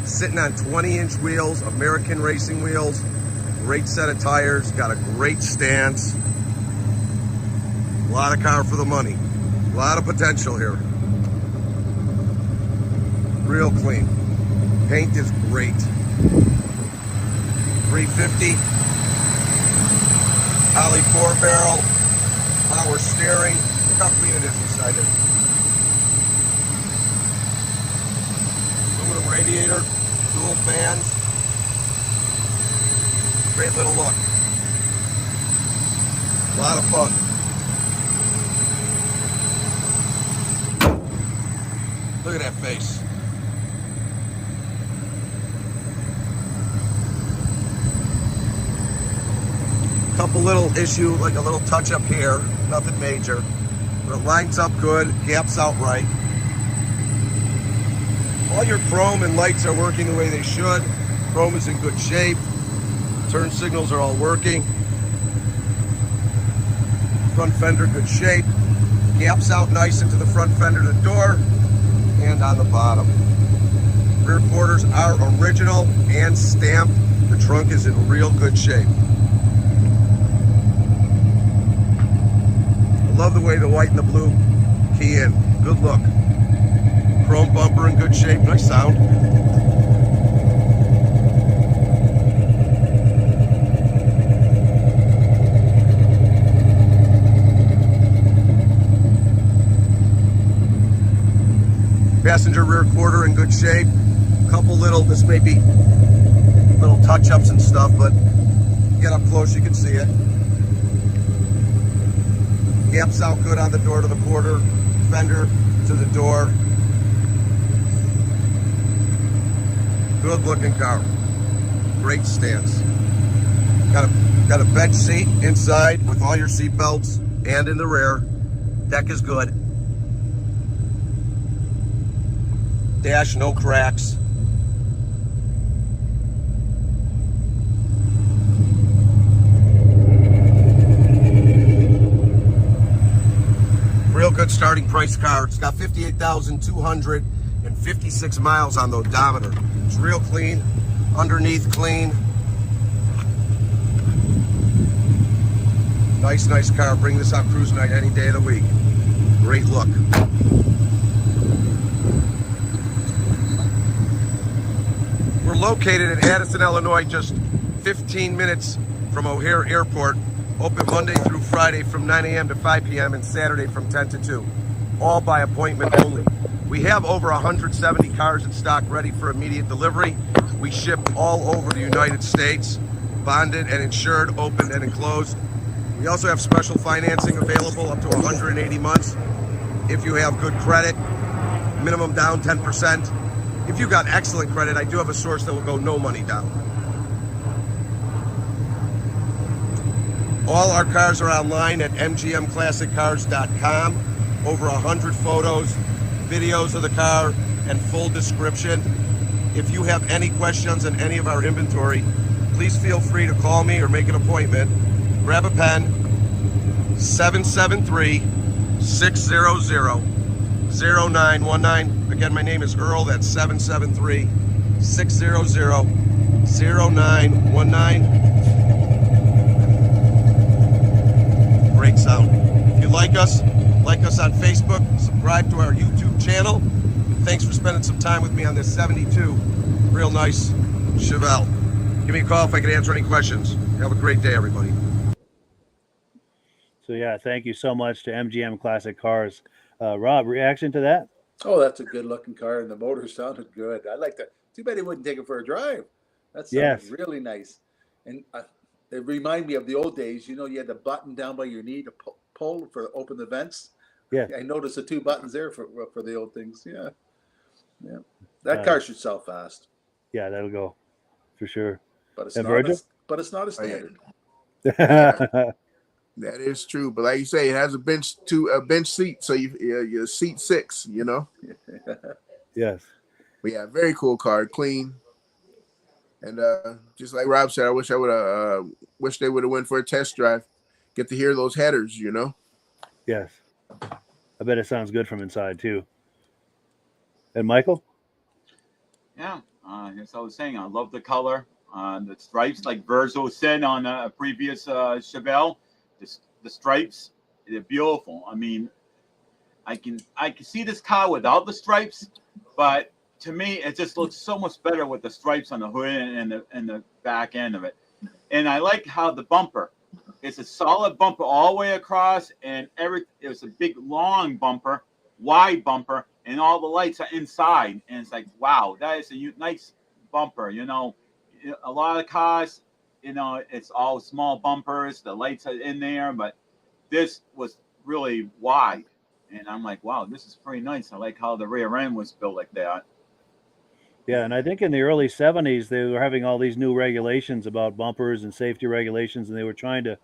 sitting on 20-inch wheels, American racing wheels, great set of tires, got a great stance. A lot of car for the money. A lot of potential here. Real clean. Paint is great. 350. Ollie 4-barrel, power steering. Look how clean it is inside there. Aluminum radiator, dual fans. Great little look. A lot of fun. Look at that face. Couple little issue, like a little touch up here, nothing major. But it lines up good, gaps out right. All your chrome and lights are working the way they should. Chrome is in good shape. Turn signals are all working. Front fender, good shape. Gaps out nice into the front fender, the door, and on the bottom. Rear quarters are original and stamped. The trunk is in real good shape. I love the way the white and the blue key in. Good look. Chrome bumper in good shape. Nice sound. Passenger rear quarter in good shape. Couple little, this may be little touch-ups and stuff, but get up close, you can see it. Gaps out good on the door to the quarter, fender to the door. Good looking car. Great stance. Got a bench seat inside with all your seat belts and in the rear. Deck is good. Dash, no cracks. Real good starting price car. It's got 58,256 miles on the odometer. It's real clean, underneath clean. Nice car. Bring this on cruise night any day of the week. Great look. We're located in Addison, Illinois, just 15 minutes from O'Hare Airport. Open Monday through Friday from 9 a.m. to 5 p.m. and Saturday from 10 to 2. All by appointment only. We have over 170 cars in stock ready for immediate delivery. We ship all over the United States, bonded and insured, open and enclosed. We also have special financing available up to 180 months. If you have good credit, minimum down 10%. If you got excellent credit, I do have a source that will go no money down. All our cars are online at mgmclassiccars.com. Over 100 photos, videos of the car, and full description. If you have any questions on any of our inventory, please feel free to call me or make an appointment. Grab a pen, 773-600-0919. Again, my name is Earl. That's 773-600-0919. Great sound. If you like us on Facebook, subscribe to our YouTube channel. And thanks for spending some time with me on this 72 real nice Chevelle. Give me a call if I can answer any questions. Have a great day, everybody. So yeah, thank you so much to MGM Classic Cars. Rob, reaction to that? Oh, that's a good looking car, and the motor sounded good. I like that. Too bad he wouldn't take it for a drive. That sounded really nice. And it reminded me of the old days. You know, you had the button down by your knee to pull for open the vents. Yeah. I noticed the two buttons there for the old things. Yeah. That car should sell fast. Yeah, that'll go for sure. But it's not a standard. That is true, but like you say, it has a bench seat, so you're seat 6, you know. Yes. But yeah, very cool car, clean, and just like Rob said, I wish they would have went for a test drive, get to hear those headers, you know. Yes, I bet it sounds good from inside too. And Michael? Yeah, as I was saying, I love the color, the stripes, like Virgil said on a previous Chevelle. The stripes, they're beautiful. I mean, I can see this car without the stripes, but to me, it just looks so much better with the stripes on the hood and the back end of it. And I like how the bumper, it's a solid bumper all the way across, and it was a big long bumper, wide bumper, and all the lights are inside. And it's like, wow, that is a nice bumper. You know, a lot of cars, you know, it's all small bumpers. The lights are in there, but this was really wide. And I'm like, wow, this is pretty nice. I like how the rear end was built like that. Yeah, and I think in the early 70s, they were having all these new regulations about bumpers and safety regulations, and they were trying to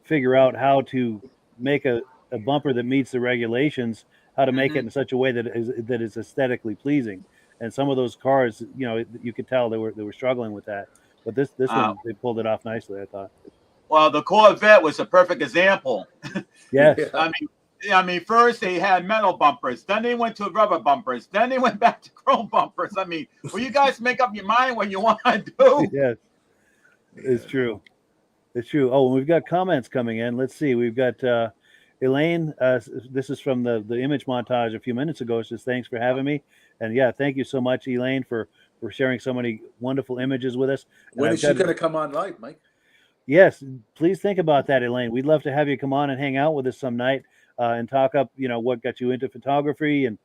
figure out how to make a bumper that meets the regulations, how to make it in such a way that is aesthetically pleasing. and some of those cars, you could tell they were struggling with that. But this one, they pulled it off nicely, I thought. Well, the Corvette was a perfect example. Yes. I mean, first they had metal bumpers, then they went to rubber bumpers, then they went back to chrome bumpers. I mean, will you guys make up your mind what you want to do? Yes, it's true. It's true. Oh, we've got comments coming in. Let's see. We've got Elaine. This is from the image montage a few minutes ago. It says, thanks for having me. And yeah, thank you so much, Elaine, for sharing so many wonderful images with us. When is she going to come on live, Mike? Yes, please think about that, Elaine. We'd love to have you come on and hang out with us some night and talk up, what got you into photography and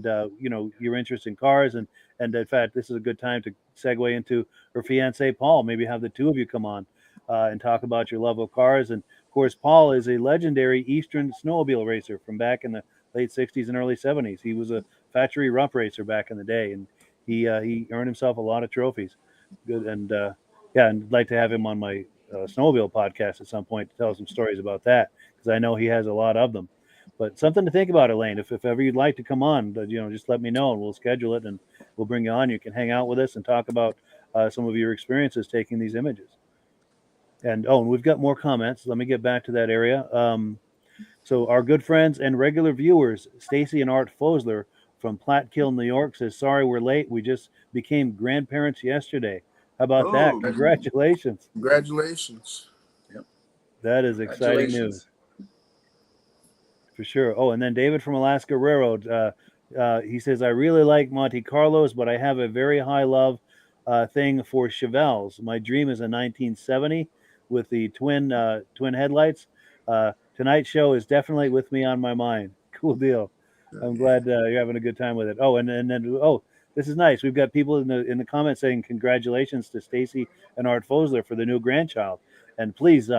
your interest in cars. And in fact, this is a good time to segue into her fiance, Paul. Maybe have the two of you come on and talk about your love of cars. And of course, Paul is a legendary Eastern snowmobile racer from back in the late 60s and early 70s. He was a factory rump racer back in the day, and he earned himself a lot of trophies. Good. And and I'd like to have him on my snowmobile podcast at some point to tell some stories about that, because I know he has a lot of them. But something to think about, Elaine. If ever you'd like to come on, just let me know and we'll schedule it and we'll bring you on. You can hang out with us and talk about some of your experiences taking these images. And we've got more comments. Let me get back to that area. So our good friends and regular viewers, Stacy and Art Fosler from Platkill, New York, says, sorry we're late. We just became grandparents yesterday. How about that? Congratulations. Congratulations. Yep. That is exciting news. For sure. Oh, and then David from Alaska Railroad, he says, I really like Monte Carlos, but I have a very high love thing for Chevelles. My dream is a 1970 with the twin headlights. Tonight's show is definitely with me on my mind. Cool deal. I'm glad you're having a good time with it. Oh, and then this is nice. We've got people in the comments saying congratulations to Stacy and Art Fosler for the new grandchild. And please,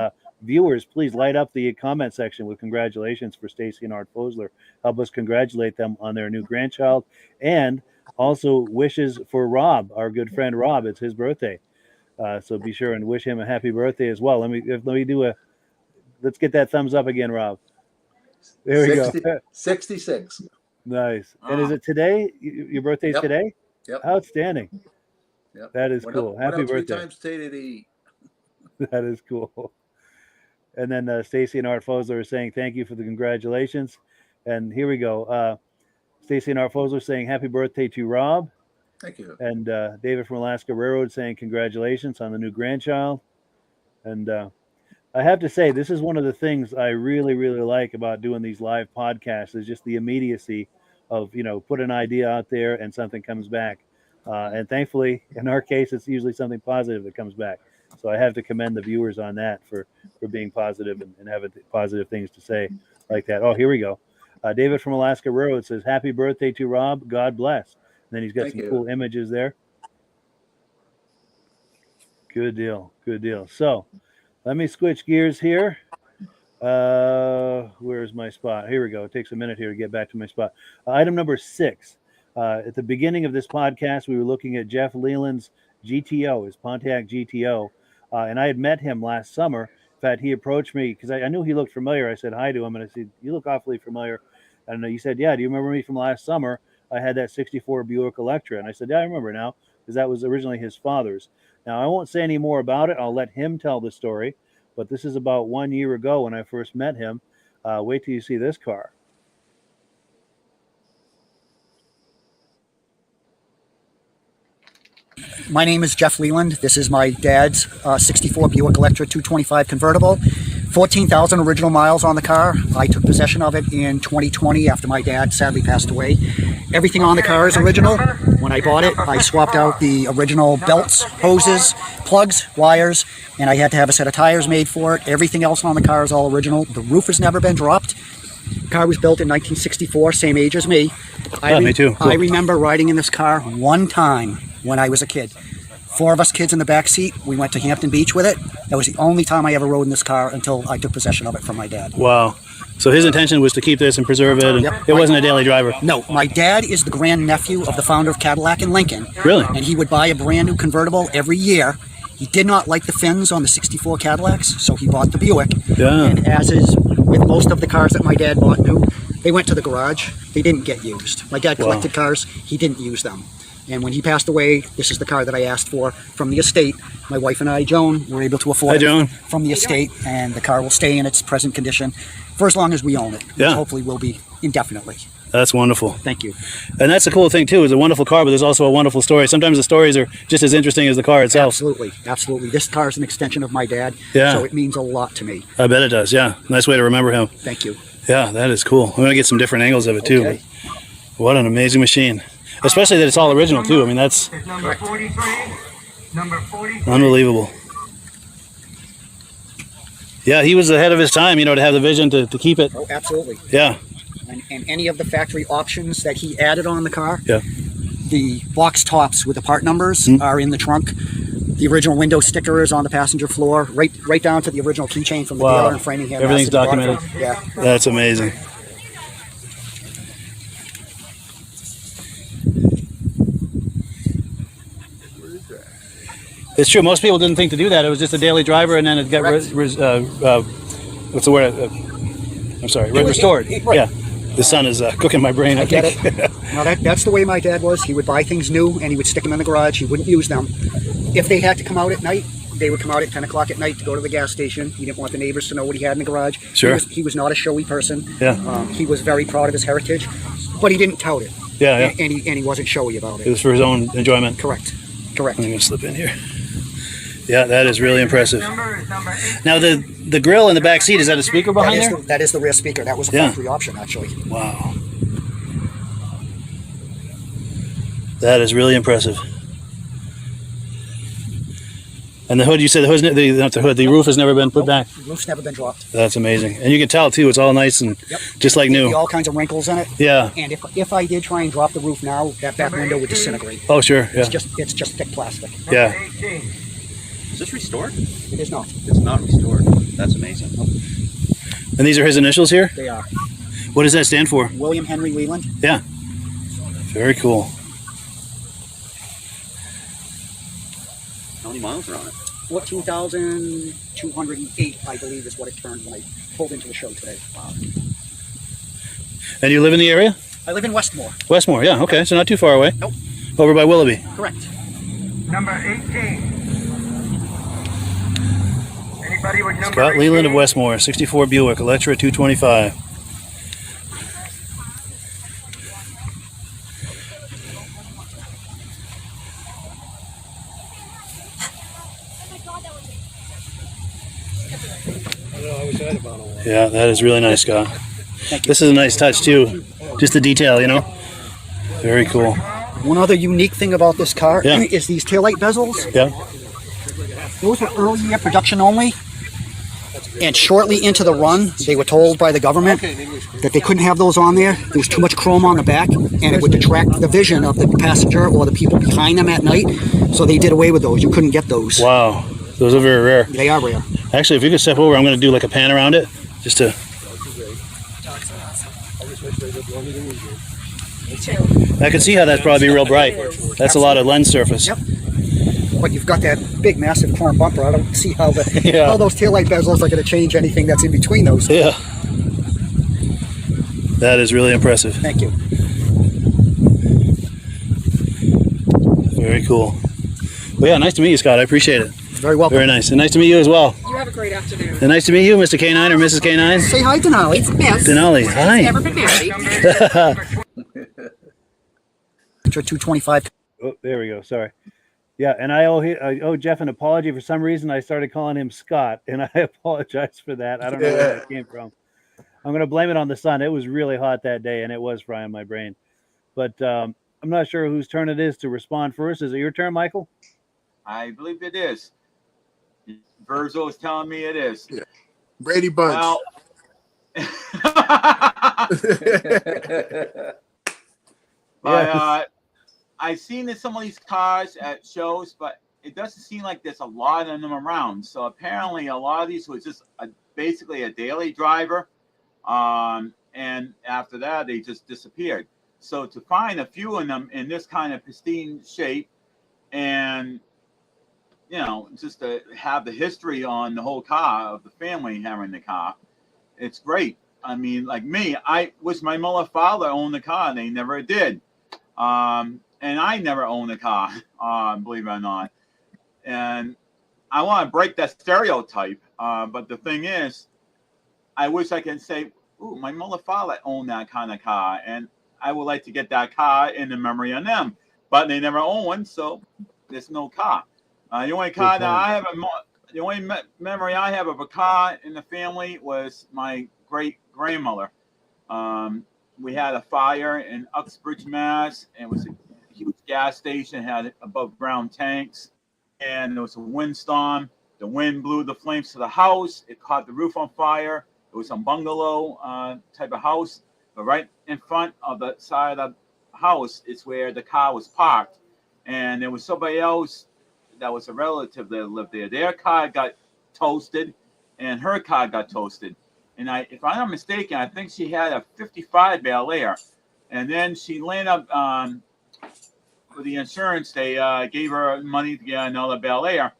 viewers, please light up the comment section with congratulations for Stacy and Art Fosler. Help us congratulate them on their new grandchild, and also wishes for Rob, our good friend Rob. It's his birthday, so be sure and wish him a happy birthday as well. Let me do let's get that thumbs up again, Rob. There we go. 66. Nice. And is it today? Your birthday's today? Yep. Outstanding. Yep. That is cool. Happy birthday. 3 times today to eat. That is cool. And then Stacy and Art Fosler are saying thank you for the congratulations. And here we go. Stacy and Art Fosler saying happy birthday to Rob. Thank you. And David from Alaska Railroad saying congratulations on the new grandchild. And I have to say, this is one of the things I really, really like about doing these live podcasts is just the immediacy of, put an idea out there and something comes back. And thankfully, in our case, it's usually something positive that comes back. So I have to commend the viewers on that for being positive and having positive things to say like that. Oh, here we go. David from Alaska Railroad says, happy birthday to Rob. God bless. And then he's got some cool images there. Good deal. Good deal. So let me switch gears here. Where's my spot? Here we go. It takes a minute here to get back to my spot. Item number 6. At the beginning of this podcast, we were looking at Jeff Leland's GTO, his Pontiac GTO. And I had met him last summer. In fact, he approached me because I knew he looked familiar. I said hi to him, and I said, you look awfully familiar. And he said, yeah, do you remember me from last summer? I had that 64 Buick Electra. And I said, yeah, I remember now, because that was originally his father's. Now, I won't say any more about it. I'll let him tell the story. But this is about 1 year ago when I first met him. Wait till you see this car. My name is Jeff Leland. This is my dad's 64 Buick Electra 225 convertible. 14,000 original miles on the car. I took possession of it in 2020 after my dad sadly passed away. Everything on the car is original. When I bought it, I swapped out the original belts, hoses, plugs, wires, and I had to have a set of tires made for it. Everything else on the car is all original. The roof has never been dropped. The car was built in 1964, same age as me. Me too. Cool. I remember riding in this car one time when I was a kid. 4 of us kids in the back seat. We went to Hampton Beach with it. That was the only time I ever rode in this car until I took possession of it from my dad. Wow. So his intention was to keep this and preserve it, and it wasn't a daily driver? No. My dad is the grandnephew of the founder of Cadillac in Lincoln. Really? And he would buy a brand new convertible every year. He did not like the fins on the 64 Cadillacs, so he bought the Buick. Yeah. And as is with most of the cars that my dad bought new, they went to the garage. They didn't get used. My dad collected cars. He didn't use them. And when he passed away, this is the car that I asked for from the estate. My wife and I, Joan, were able to afford it from the estate, and the car will stay in its present condition for as long as we own it. Yeah. Which hopefully will be indefinitely. That's wonderful. Thank you. And that's the cool thing too. It's a wonderful car, but there's also a wonderful story. Sometimes the stories are just as interesting as the car itself. Absolutely, absolutely. This car is an extension of my dad, Yeah. so it means a lot to me. I bet it does. Yeah, nice way to remember him. Thank you. Yeah, that is cool. I'm gonna get some different angles of it too. Okay. What an amazing machine! Especially that it's all original too. I mean, that's Is number 43. Number 43. unbelievable. Yeah, he was ahead of his time, you know, to have the vision to keep it. Oh, absolutely. Yeah, And any of the factory options that he added on the car, yeah. the box tops with the part numbers are in the trunk. The original window sticker is on the passenger floor, right down to the original keychain from the Wow. dealer in Framingham. Everything's Mass. documented. Yeah. That's amazing. It's true. Most people didn't think to do that. It was just a daily driver, and then it got what's the word? I'm sorry, restored. Right. Yeah. The sun is cooking my brain. I Get think. it? No, that's the way my dad was. He would buy things new and he would stick them in the garage. He wouldn't use them. If they had to come out at night, they would come out at 10 o'clock at night to go to the gas station. He didn't want the neighbors to know what he had in the garage. Sure. He was not a showy person. Yeah. He was very proud of his heritage, but he didn't tout it. Yeah, And he wasn't showy about It it. was for his own enjoyment. Correct. I'm gonna slip in here. Yeah, that is really impressive. Number is number 8. Now the grill in the back seat, is that a speaker behind there? That is the rear speaker. That was a Yeah. factory option, actually. Wow. That is really impressive. And the hood, you said the roof has never been put back. The roof's never been dropped. That's amazing. And you can tell too, it's all nice and just like new. All kinds of wrinkles in it. Yeah. And if I did try and drop the roof now, that back window would disintegrate. Oh, sure. Yeah. It's just thick plastic. Yeah. 18. Is this restored? It is not. It's not restored. That's amazing. And these are his initials here? They are. What does that stand for? William Henry Leland. Yeah. Very cool. How many miles are on it? 14,208, I believe, is what it turned when I pulled into the show today. Wow. And you live in the area? I live in Westmore. Westmore, yeah. Okay, so not too far away. Nope. Over by Willoughby. Correct. Number 18. Anybody with number Scott Leland of 18? Westmore, 64 Buick, Electra 225. Yeah, that is really nice, Scott. This is a nice touch too. Just the detail, you know. Very cool. One other unique thing about this car Yeah. is these taillight bezels. Yeah. Those were early year production only. And shortly into the run, they were told by the government that they couldn't have those on there. There was too much chrome on the back, and it would detract the vision of the passenger or the people behind them at night. So they did away with those. You couldn't get those. Wow. Those are very rare. They are rare. Actually, if you could step over, I'm going to do like a pan around it, just to. I can see how that's probably real bright. That's a lot of lens surface. Yep. But you've got that big, massive chrome bumper. I don't see how Yeah. how those taillight bezels are going to change anything that's in between those. Yeah. That is really impressive. Thank you. Very cool. Well, yeah, nice to meet you, Scott. I appreciate it. Very welcome. Very nice. And nice to meet you as well. You have a great afternoon. And nice to meet you, Mr. K9 or Mrs. K9. Say hi, Denali. It's Miss. Denali, hi. Never been married. 225. Oh, there we go. Sorry. Yeah, and I owe Jeff an apology. For some reason, I started calling him Scott, and I apologize for that. I don't know where that came from. I'm going to blame it on the sun. It was really hot that day, and it was frying my brain. But I'm not sure whose turn it is to respond first. Is it your turn, Michael? I believe it is. Virgil is telling me it is. Yeah. Brady Bunch. Well, I've seen some of these cars at shows, but it doesn't seem like there's a lot of them around. So apparently a lot of these was just basically a daily driver. And after that, they just disappeared. So to find a few of them in this kind of pristine shape and, you know, just to have the history on the whole car of the family having the car, it's great. I mean, like me, I wish my mother and father owned the car, and they never did. and I never owned a car, believe it or not. And I want to break that stereotype, but the thing is, I wish I could say, ooh, my mother and father owned that kind of car, and I would like to get that car in the memory of them. But they never owned one, so there's no car. The only car that I have, the only memory I have of a car in the family was my great grandmother. We had a fire in Uxbridge, Mass. And it was a huge gas station, had above ground tanks, and there was a windstorm. The wind blew the flames to the house. It caught the roof on fire. It was a bungalow type of house, but right in front of the side of the house is where the car was parked. And there was somebody else that was a relative that lived there. Their car got toasted, and her car got toasted. And if I'm not mistaken, I think she had a 55 Bel Air. And then she landed up with the insurance. They gave her money to get another Bel Air.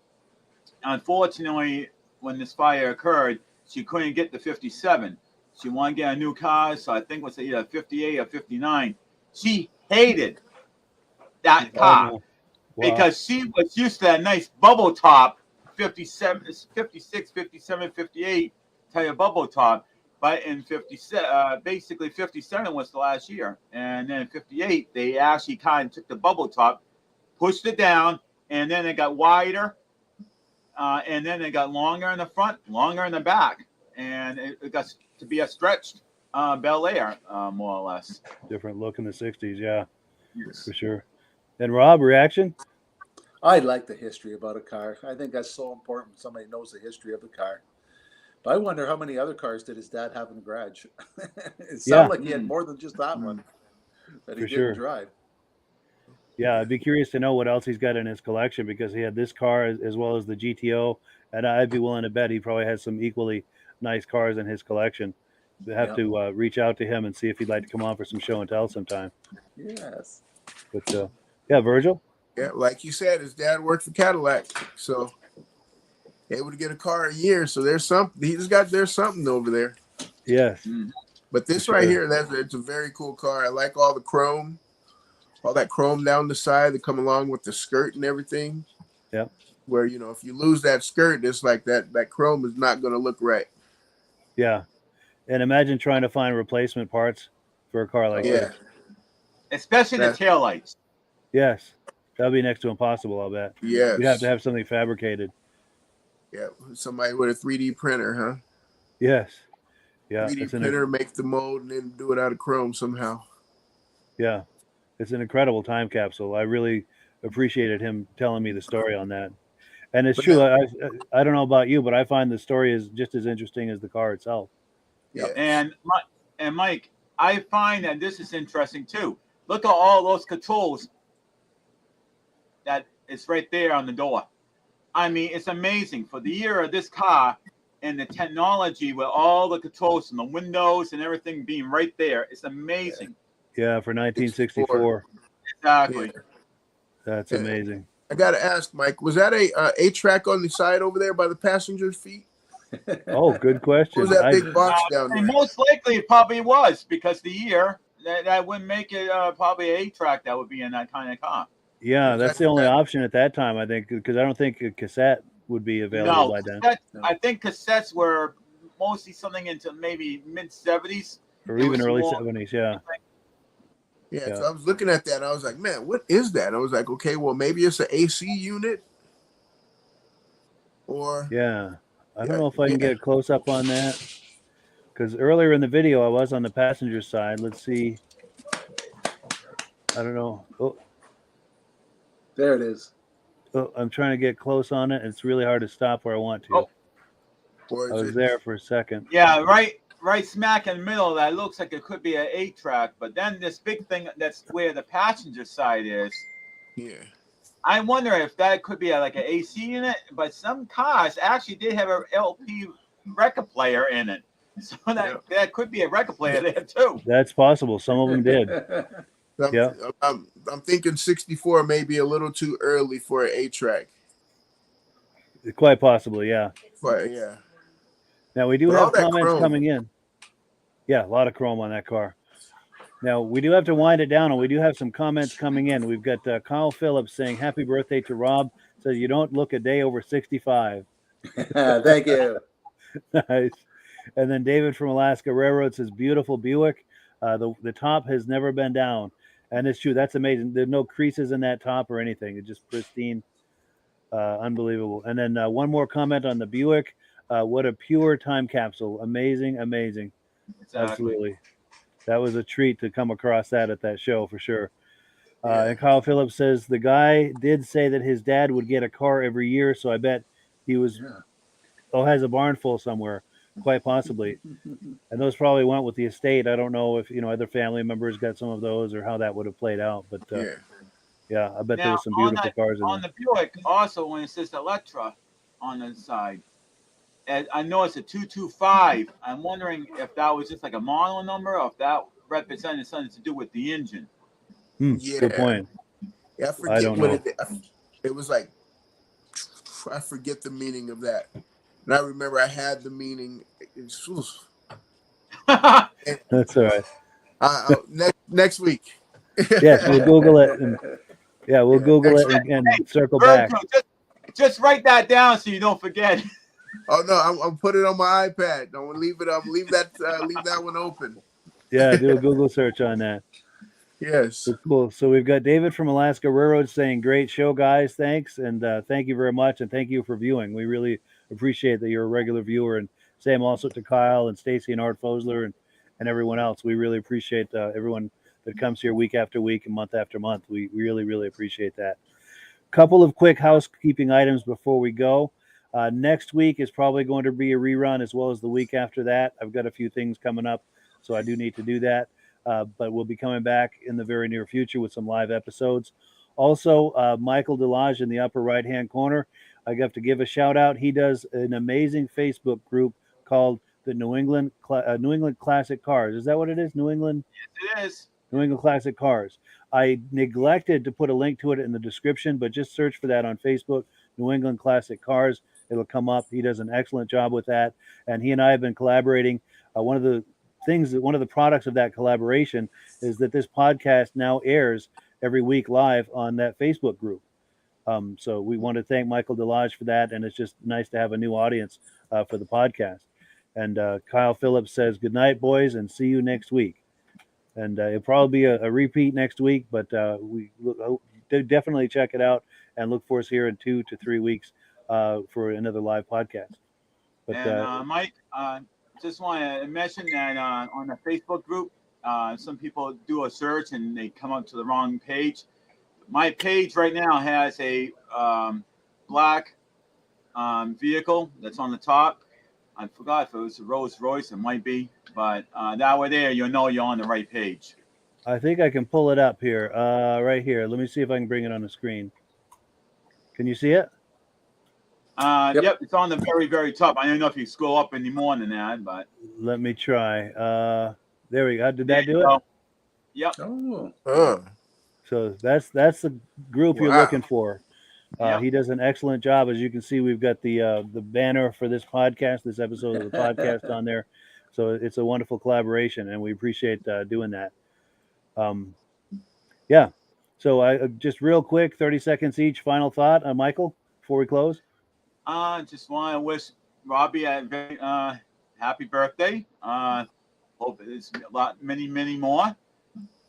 Unfortunately, when this fire occurred, she couldn't get the 57. She wanted to get a new car, so I think it was either 58 or 59. She hated that car because she was used to that nice bubble top 57, 56, 57, 58 type of bubble top. But in 57, basically 57 was the last year. And then in 58, they actually kind of took the bubble top, pushed it down, and then it got wider. And then it got longer in the front, longer in the back, and it got to be a stretched Bel Air, more or less. Different look in the 60s, yeah, yes. For sure. And Rob, reaction? I like the history about a car. I think that's so important when somebody knows the history of the car. But I wonder how many other cars did his dad have in the garage? It sounded like he had more than just that one that he didn't drive. Yeah, I'd be curious to know what else he's got in his collection, because he had this car as well as the GTO, and I'd be willing to bet he probably has some equally nice cars in his collection. We have to reach out to him and see if he'd like to come on for some show and tell sometime. Yes. But yeah, Virgil? Yeah, like you said, his dad worked for Cadillac, so able to get a car a year. So there's something over there. Yes. But this right here, it's a very cool car. I like all the chrome. All that chrome down the side that come along with the skirt and everything. Yep. Where, if you lose that skirt, it's like that chrome is not going to look right. Yeah. And imagine trying to find replacement parts for a car like this. Especially the taillights. Yes. That would be next to impossible, I'll bet. Yes. You'd have to have something fabricated. Yeah. Somebody with a 3D printer, huh? Yes. Yeah. 3D printer, make the mold, and then do it out of chrome somehow. Yeah. It's an incredible time capsule. I really appreciated him telling me the story on that. And it's true. I don't know about you, but I find the story is just as interesting as the car itself. Yeah. And Mike, I find that this is interesting too. Look at all those controls that is right there on the door. I mean, it's amazing for the year of this car and the technology with all the controls and the windows and everything being right there. It's amazing. Yeah, for 1964. Exactly. Yeah. That's amazing. I got to ask, Mike, was that a 8-track on the side over there by the passenger's feet? Oh, good question. What was that big box down there? And most likely it probably was, because the year that wouldn't make it probably an 8-track that would be in that kind of car. Yeah, that's the only option at that time, I think, because I don't think a cassette would be available by then. I think cassettes were mostly something into maybe mid-70s. Or even early 70s, yeah. Yeah, so I was looking at that, and I was like, man, what is that? I was like, okay, well, maybe it's an AC unit. Or yeah, I don't know if I can get a close-up on that. Because earlier in the video, I was on the passenger side. Let's see. I don't know. Oh. There it is. Oh, I'm trying to get close on it. It's really hard to stop where I want to. Oh. I was there for a second. Yeah, right smack in the middle of that looks like it could be an 8-track, but then this big thing that's where the passenger side is. Yeah. I wonder if that could be like an AC unit, but some cars actually did have an LP record player in it. So that could be a record player there too. That's possible. Some of them did. Yeah. I'm thinking 64 may be a little too early for an 8-track. Quite possibly, yeah. But yeah. Now we do have comments coming in. Yeah, a lot of chrome on that car. Now, we do have to wind it down, and we do have some comments coming in. We've got Kyle Phillips saying, "Happy birthday to Rob." Says, "You don't look a day over 65." Thank you. Nice. And then David from Alaska Railroad says, "Beautiful Buick. The top has never been down." And it's true. That's amazing. There's no creases in that top or anything. It's just pristine. Unbelievable. And then one more comment on the Buick. What a pure time capsule. Amazing, amazing. Exactly. Absolutely. That was a treat to come across that at that show for sure. And Kyle Phillips says the guy did say that his dad would get a car every year, so I bet he was has a barn full somewhere, quite possibly. And those probably went with the estate. I don't know if other family members got some of those or how that would have played out, but yeah, I bet there was some beautiful cars in on there. the Buick. Also, when it says Electra on the side, and I know it's a 225. I'm wondering if that was just like a model number, or if that represented something to do with the engine. Good point. Yeah, I forget I don't what know. it was like. I forget the meaning of that. And I remember I had the meaning. That's all right. Next week. Yes, we'll Google it. And, we'll Google it and circle back. Just write that down so you don't forget. Oh no, I'm putting it on my iPad. Don't leave it up. Leave that one open. Yeah, do a Google search on that. Yes. Cool. So we've got David from Alaska Railroad saying, "Great show, guys. Thanks." And thank you very much. And thank you for viewing. We really appreciate that you're a regular viewer. And same also to Kyle and Stacy and Art Fosler and everyone else. We really appreciate everyone that comes here week after week and month after month. We really, really appreciate that. Couple of quick housekeeping items before we go. Next week is probably going to be a rerun as well as the week after that. I've got a few things coming up, so I do need to do that. But we'll be coming back in the very near future with some live episodes. Also, Michael Delage in the upper right-hand corner. I have to give a shout out. He does an amazing Facebook group called the New England Classic Cars. Is that what it is? New England? Yes, it is. New England Classic Cars. I neglected to put a link to it in the description, but just search for that on Facebook, New England Classic Cars. It'll come up. He does an excellent job with that. And he and I have been collaborating. One of the products of that collaboration is that this podcast now airs every week live on that Facebook group. So we want to thank Michael Delage for that. And it's just nice to have a new audience for the podcast. And Kyle Phillips says, "Good night, boys, and see you next week." And it'll probably be a repeat next week, but we definitely check it out and look for us here in 2 to 3 weeks for another live podcast. But and Mike, just want to mention that on the Facebook group, some people do a search and they come up to the wrong page. My page right now has a black vehicle that's on the top. I forgot if it was a Rolls Royce. It might be, but that way there, you'll know you're on the right page. I think I can pull it up here, right here. Let me see if I can bring it on the screen. Can you see it? Yep, it's on the very, very top. I don't know if you scroll up any more than that, but let me try. There we go. Did that do it? Yep. So that's the group you're looking for. He does an excellent job. As you can see, we've got the banner for this podcast, this episode of the podcast on there. So it's a wonderful collaboration, and we appreciate doing that. So I just real quick, 30 seconds each. Final thought, Michael, before we close. Just want to wish Robbie a very happy birthday. Hope it's many more.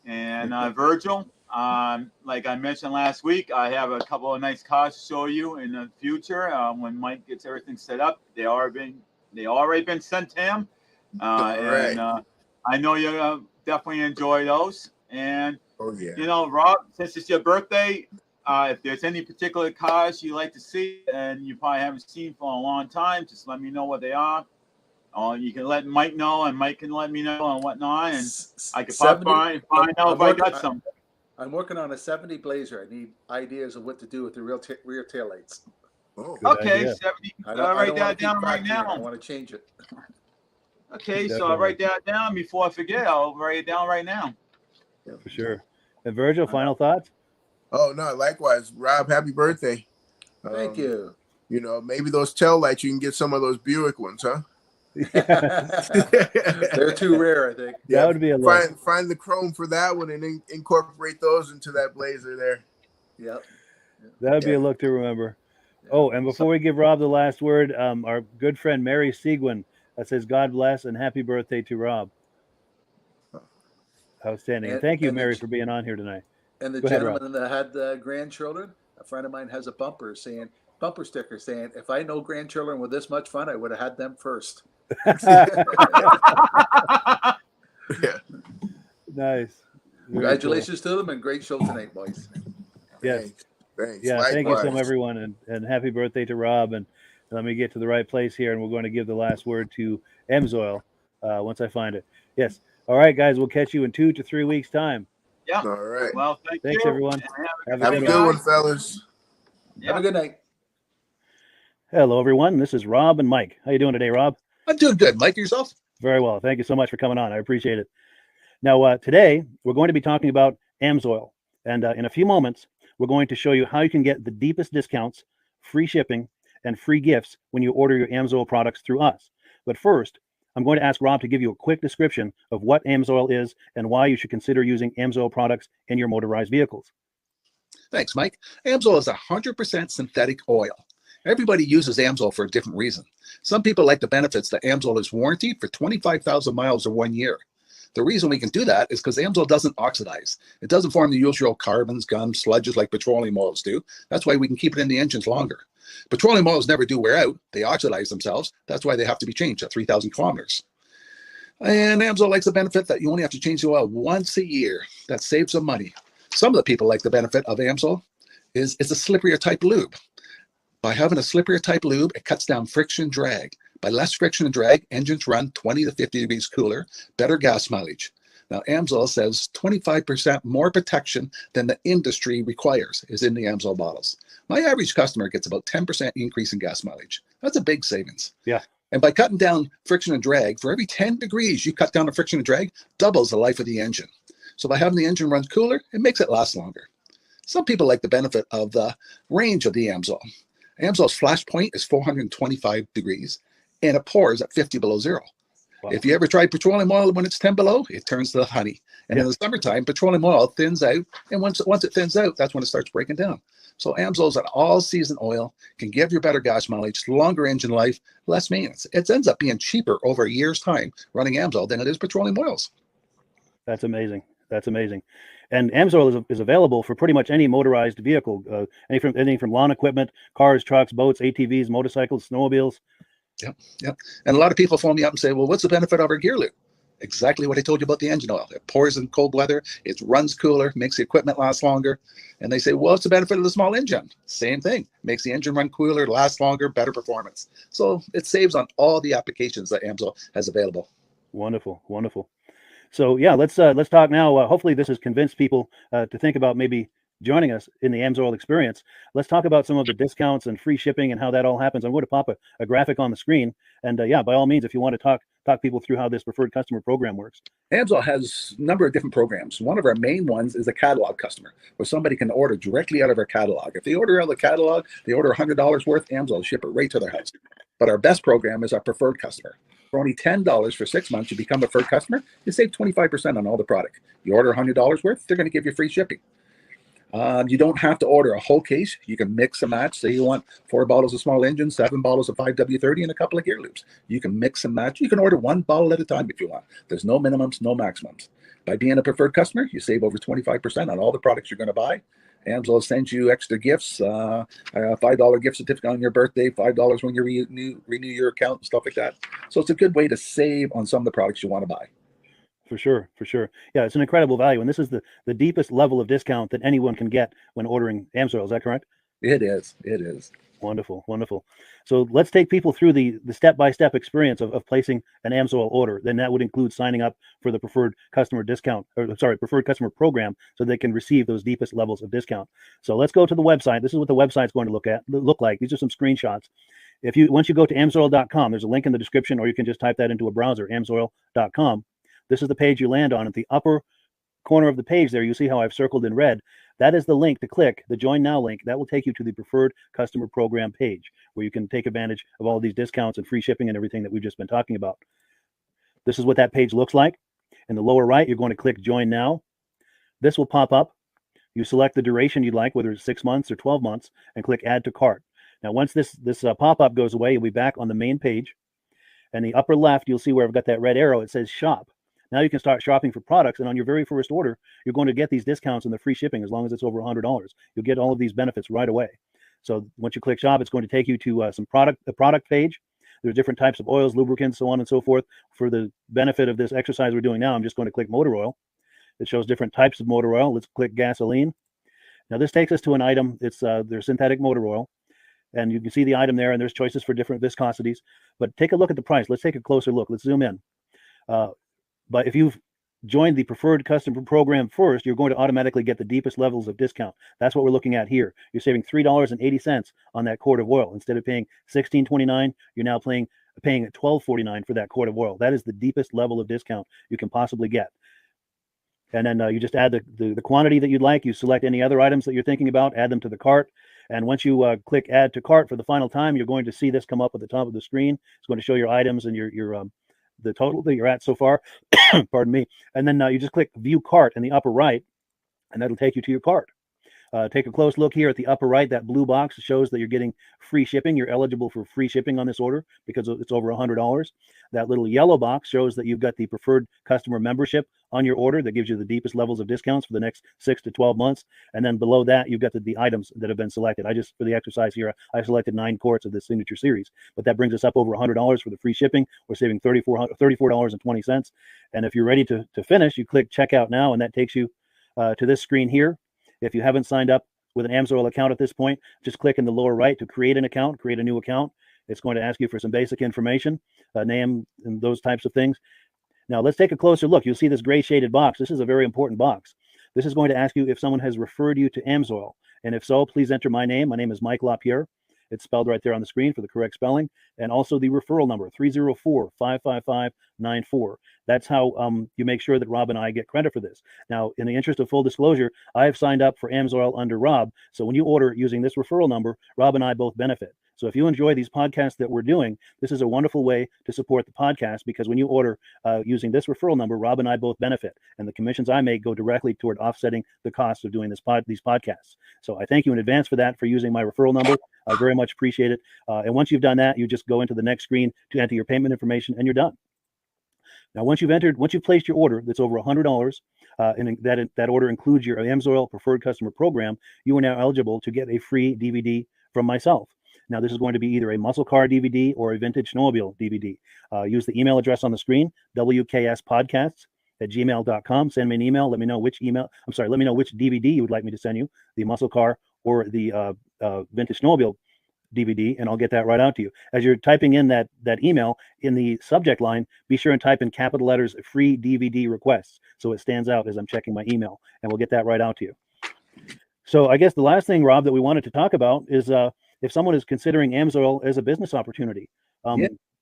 And Virgil. Like I mentioned last week, I have a couple of nice cars to show you in the future when Mike gets everything set up. They already been sent to him, and I know you'll definitely enjoy those. And Rob, since it's your birthday, if there's any particular cars you like to see and you probably haven't seen for a long time, just let me know what they are. You can let Mike know, and Mike can let me know and whatnot, and I can pop by and find out if I got some. I'm working on a 70 Blazer. I need ideas of what to do with the rear taillights. Okay, idea. 70. I'll write that down right now. I want to change it. Okay, so I'll write that down before I forget. I'll write it down right now. Yeah, for sure. And Virgil, final thoughts? Oh, no, likewise. Rob, happy birthday. Thank you. Maybe those tail lights, you can get some of those Buick ones, huh? They're too rare, I think. That would be a look. Find the chrome for that one and incorporate those into that Blazer there. Yep. That would be a look to remember. Oh, and before we give Rob the last word, our good friend Mary Seguin says, God bless and happy birthday to Rob. Outstanding. And- Thank you, and Mary, the- for being on here tonight. And the Go ahead, Rob. gentleman that had grandchildren, a friend of mine has a bumper sticker saying, if I know grandchildren with this much fun, I would have had them first. Yeah. Nice. Very Congratulations to them and great show tonight, boys. Yes. Thanks. Yeah, thank you so Likewise. much, everyone, and happy birthday to Rob. And let me get to the right place here, and we're going to give the last word to Emsoil once I find it. Yes. All right, guys, we'll catch you in 2 to 3 weeks' time. Yeah. All right. Well, Thanks, you. everyone. And Have a good one, fellas. Have a good night. Hello, everyone. This is Rob and Mike. How you doing today, Rob? I'm doing good. Mike, yourself? Very well. Thank you so much for coming on. I appreciate it. Now, today, we're going to be talking about Amsoil. And in a few moments, we're going to show you how you can get the deepest discounts, free shipping, and free gifts when you order your Amsoil products through us. But first, I'm going to ask Rob to give you a quick description of what Amsoil is and why you should consider using Amsoil products in your motorized vehicles. Thanks, Mike. Amsoil is 100% synthetic oil. Everybody uses Amsoil for a different reason. Some people like the benefits that Amsoil is warranted for 25,000 miles or 1 year. The reason we can do that is because Amsoil doesn't oxidize. It doesn't form the usual carbons, gums, sludges like petroleum oils do. That's why we can keep it in the engines longer. Petroleum oils never do wear out. They oxidize themselves. That's why they have to be changed at 3,000 kilometers. And Amsoil likes the benefit that you only have to change the oil once a year. That saves some money. Some of the people like the benefit of Amsoil is it's a slipperier type lube. By having a slipperier type lube, it cuts down friction and drag. By less friction and drag, engines run 20 to 50 degrees cooler, better gas mileage. Now, Amsoil says 25% more protection than the industry requires is in the Amsoil bottles. My average customer gets about 10% increase in gas mileage. That's a big savings. Yeah. And by cutting down friction and drag, for every 10 degrees you cut down the friction and drag, doubles the life of the engine. So by having the engine run cooler, it makes it last longer. Some people like the benefit of the range of the Amsoil. Amsoil's flash point is 425 degrees, and it pours at 50 below zero. Wow. If you ever tried petroleum oil when it's 10 below, it turns to honey. And in the summertime, petroleum oil thins out, and once it thins out, that's when it starts breaking down. So Amsoil is an all-season oil, can give you better gas mileage, longer engine life, less maintenance. It ends up being cheaper over a year's time running Amsoil than it is petroleum oils. That's amazing. That's amazing. And Amsoil is available for pretty much any motorized vehicle, anything from lawn equipment, cars, trucks, boats, ATVs, motorcycles, snowmobiles. Yep. And a lot of people phone me up and say, well, what's the benefit of our gear lube? Exactly what I told you about the engine oil. It pours in cold weather, it runs cooler, makes the equipment last longer. And they say, well, what's the benefit of the small engine? Same thing. Makes the engine run cooler, last longer, better performance. So it saves on all the applications that Amsoil has available. Wonderful, wonderful. So yeah, let's talk now. Hopefully this has convinced people to think about maybe joining us in the Amsoil experience. Let's talk about some of the discounts and free shipping and how that all happens. I'm going to pop a graphic on the screen. And yeah, by all means, if you want to talk people through how this preferred customer program works. Amsoil has a number of different programs. One of our main ones is a catalog customer, where somebody can order directly out of our catalog. If they order out of the catalog, they order $100 worth, Amsoil will ship it right to their house. But our best program is our preferred customer. For only $10 for 6 months, you become a preferred customer, you save 25% on all the product. You order $100 worth, they're going to give you free shipping. You don't have to order a whole case. You can mix and match. Say you want 4 bottles of small engine, 7 bottles of 5W30, and a couple of gear loops. You can mix and match. You can order 1 bottle at a time if you want. There's no minimums, no maximums. By being a preferred customer, you save over 25% on all the products you're going to buy. Amsoil sends you extra gifts, a $5 gift certificate on your birthday, $5 when you renew your account and stuff like that. So it's a good way to save on some of the products you want to buy. For sure. Yeah, it's an incredible value. And this is the deepest level of discount that anyone can get when ordering Amsoil. Is that correct? It is. Wonderful. So let's take people through the step-by-step experience of placing an Amsoil order. Then that would include signing up for the preferred customer preferred customer program, so they can receive those deepest levels of discount. So let's go to the website. This is what the website's going to look like. These are some screenshots. Once you go to amsoil.com, there's a link in the description, or you can just type that into a browser, amsoil.com. This is the page you land on. At the upper corner of the page there, you see how I've circled in red. That is the link to click, the Join Now link. That will take you to the Preferred Customer Program page, where you can take advantage of all of these discounts and free shipping and everything that we've just been talking about. This is what that page looks like. In the lower right, you're going to click Join Now. This will pop up. You select the duration you'd like, whether it's 6 months or 12 months, and click Add to Cart. Now, once this pop-up goes away, you'll be back on the main page. And the upper left, you'll see where I've got that red arrow. It says Shop. Now you can start shopping for products, and on your very first order, you're going to get these discounts and the free shipping as long as it's over $100. You'll get all of these benefits right away. So once you click Shop, it's going to take you to the product page. There's different types of oils, lubricants, so on and so forth. For the benefit of this exercise we're doing now, I'm just going to click motor oil. It shows different types of motor oil. Let's click gasoline. Now this takes us to an item. It's their synthetic motor oil. And you can see the item there, and there's choices for different viscosities. But take a look at the price. Let's take a closer look. Let's zoom in. But if you've joined the Preferred Customer Program first, you're going to automatically get the deepest levels of discount. That's what we're looking at here. You're saving $3.80 on that quart of oil. Instead of paying $16.29, you're now paying $12.49 for that quart of oil. That is the deepest level of discount you can possibly get. And then you just add the quantity that you'd like. You select any other items that you're thinking about, add them to the cart. And once you click Add to Cart for the final time, you're going to see this come up at the top of the screen. It's going to show your items and your the total that you're at so far. Pardon me. And then you just click View Cart in the upper right, and that'll take you to your cart. Take a close look here at the upper right. That blue box shows that you're getting free shipping. You're eligible for free shipping on this order because it's over $100. That little yellow box shows that you've got the preferred customer membership on your order that gives you the deepest levels of discounts for the next 6 to 12 months. And then below that, you've got the items that have been selected. For the exercise here, I selected 9 quarts of the Signature Series, but that brings us up over $100 for the free shipping. We're saving $34.20. And if you're ready to finish, you click Checkout Now, and that takes you to this screen here. If you haven't signed up with an AMSOIL account at this point, just click in the lower right to create an account, create a new account. It's going to ask you for some basic information, name and those types of things. Now let's take a closer look. You'll see this gray shaded box. This is a very important box. This is going to ask you if someone has referred you to AMSOIL. And if so, please enter my name. My name is Mike LaRiviere. It's spelled right there on the screen for the correct spelling. And also the referral number, 304-555-94. That's how you make sure that Rob and I get credit for this. Now, in the interest of full disclosure, I have signed up for AMSOIL under Rob. So when you order using this referral number, Rob and I both benefit. So if you enjoy these podcasts that we're doing, this is a wonderful way to support the podcast, because when you order using this referral number, Rob and I both benefit. And the commissions I make go directly toward offsetting the cost of doing these podcasts. So I thank you in advance for that, for using my referral number. I very much appreciate it. And once you've done that, you just go into the next screen to enter your payment information, and you're done. Now, once you've placed your order that's over $100, and that order includes your AMSOIL Preferred Customer Program, you are now eligible to get a free DVD from myself. Now, this is going to be either a muscle car DVD or a vintage snowmobile DVD. Use the email address on the screen, wkspodcasts@gmail.com. Send me an email. Let me know which DVD you would like me to send you, the muscle car or the vintage snowmobile DVD, and I'll get that right out to you. As you're typing in that email, in the subject line, be sure and type in capital letters "free DVD requests" so it stands out as I'm checking my email, and we'll get that right out to you. So I guess the last thing, Rob, that we wanted to talk about is if someone is considering AMSOIL as a business opportunity.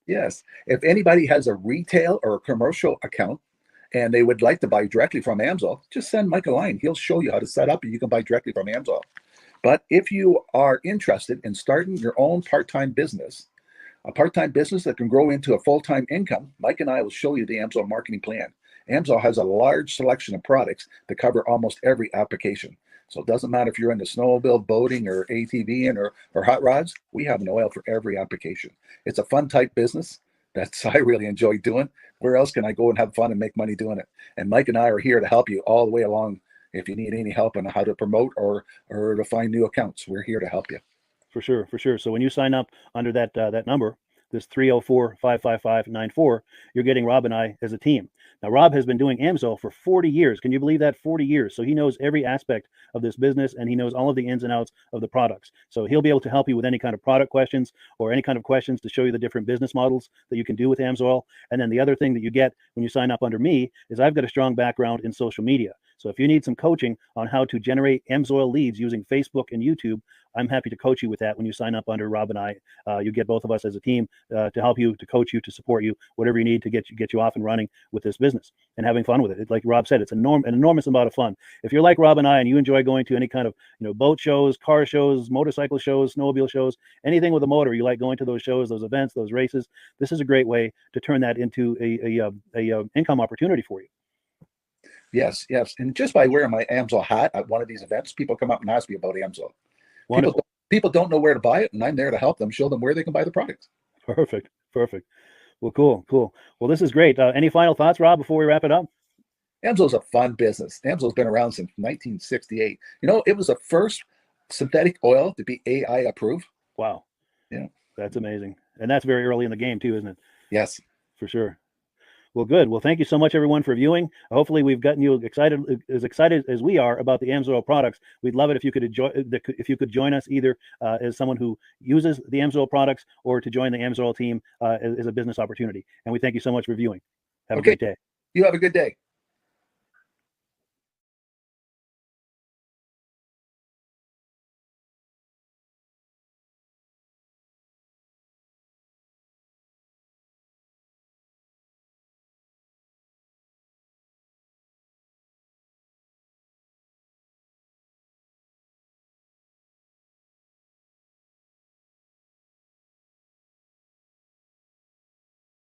Yes. If anybody has a retail or a commercial account and they would like to buy directly from AMSOIL, just send Mike a line. He'll show you how to set up, and you can buy directly from AMSOIL. But if you are interested in starting your own part-time business, a part-time business that can grow into a full-time income, Mike and I will show you the AMSOIL marketing plan. AMSOIL has a large selection of products that cover almost every application. So it doesn't matter if you're into snowmobile, boating, or ATVing, or hot rods. We have an oil for every application. It's a fun type business that's I really enjoy doing. Where else can I go and have fun and make money doing it? And Mike and I are here to help you all the way along. If you need any help on how to promote or to find new accounts, we're here to help you. For sure. So when you sign up under that number, this 304-555-94, you're getting Rob and I as a team. Now, Rob has been doing AMSOIL for 40 years. Can you believe that? 40 years. So he knows every aspect of this business, and he knows all of the ins and outs of the products. So he'll be able to help you with any kind of product questions or any kind of questions to show you the different business models that you can do with AMSOIL. And then the other thing that you get when you sign up under me is I've got a strong background in social media. So if you need some coaching on how to generate AMSOIL leads using Facebook and YouTube, I'm happy to coach you with that when you sign up under Rob and I. You get both of us as a team to help you, to coach you, to support you, whatever you need to get you off and running with this business and having fun with it. Like Rob said, it's an enormous amount of fun. If you're like Rob and I and you enjoy going to any kind of boat shows, car shows, motorcycle shows, snowmobile shows, anything with a motor, you like going to those shows, those events, those races, this is a great way to turn that into a income opportunity for you. Yes, yes. And just by wearing my AMSOIL hat at one of these events, people come up and ask me about AMSOIL. People don't know where to buy it, and I'm there to help them, show them where they can buy the product. Perfect. Well, cool. Well, this is great. Any final thoughts, Rob, before we wrap it up? AMSOIL's a fun business. AMSOIL's been around since 1968. It was the first synthetic oil to be AI approved. Wow. Yeah. That's amazing. And that's very early in the game too, isn't it? Yes. For sure. Well, good. Well, thank you so much, everyone, for viewing. Hopefully, we've gotten you excited as we are about the AMSOIL products. We'd love it if you could join us either as someone who uses the AMSOIL products or to join the AMSOIL team as a business opportunity. And we thank you so much for viewing. Have a great day. You have a good day.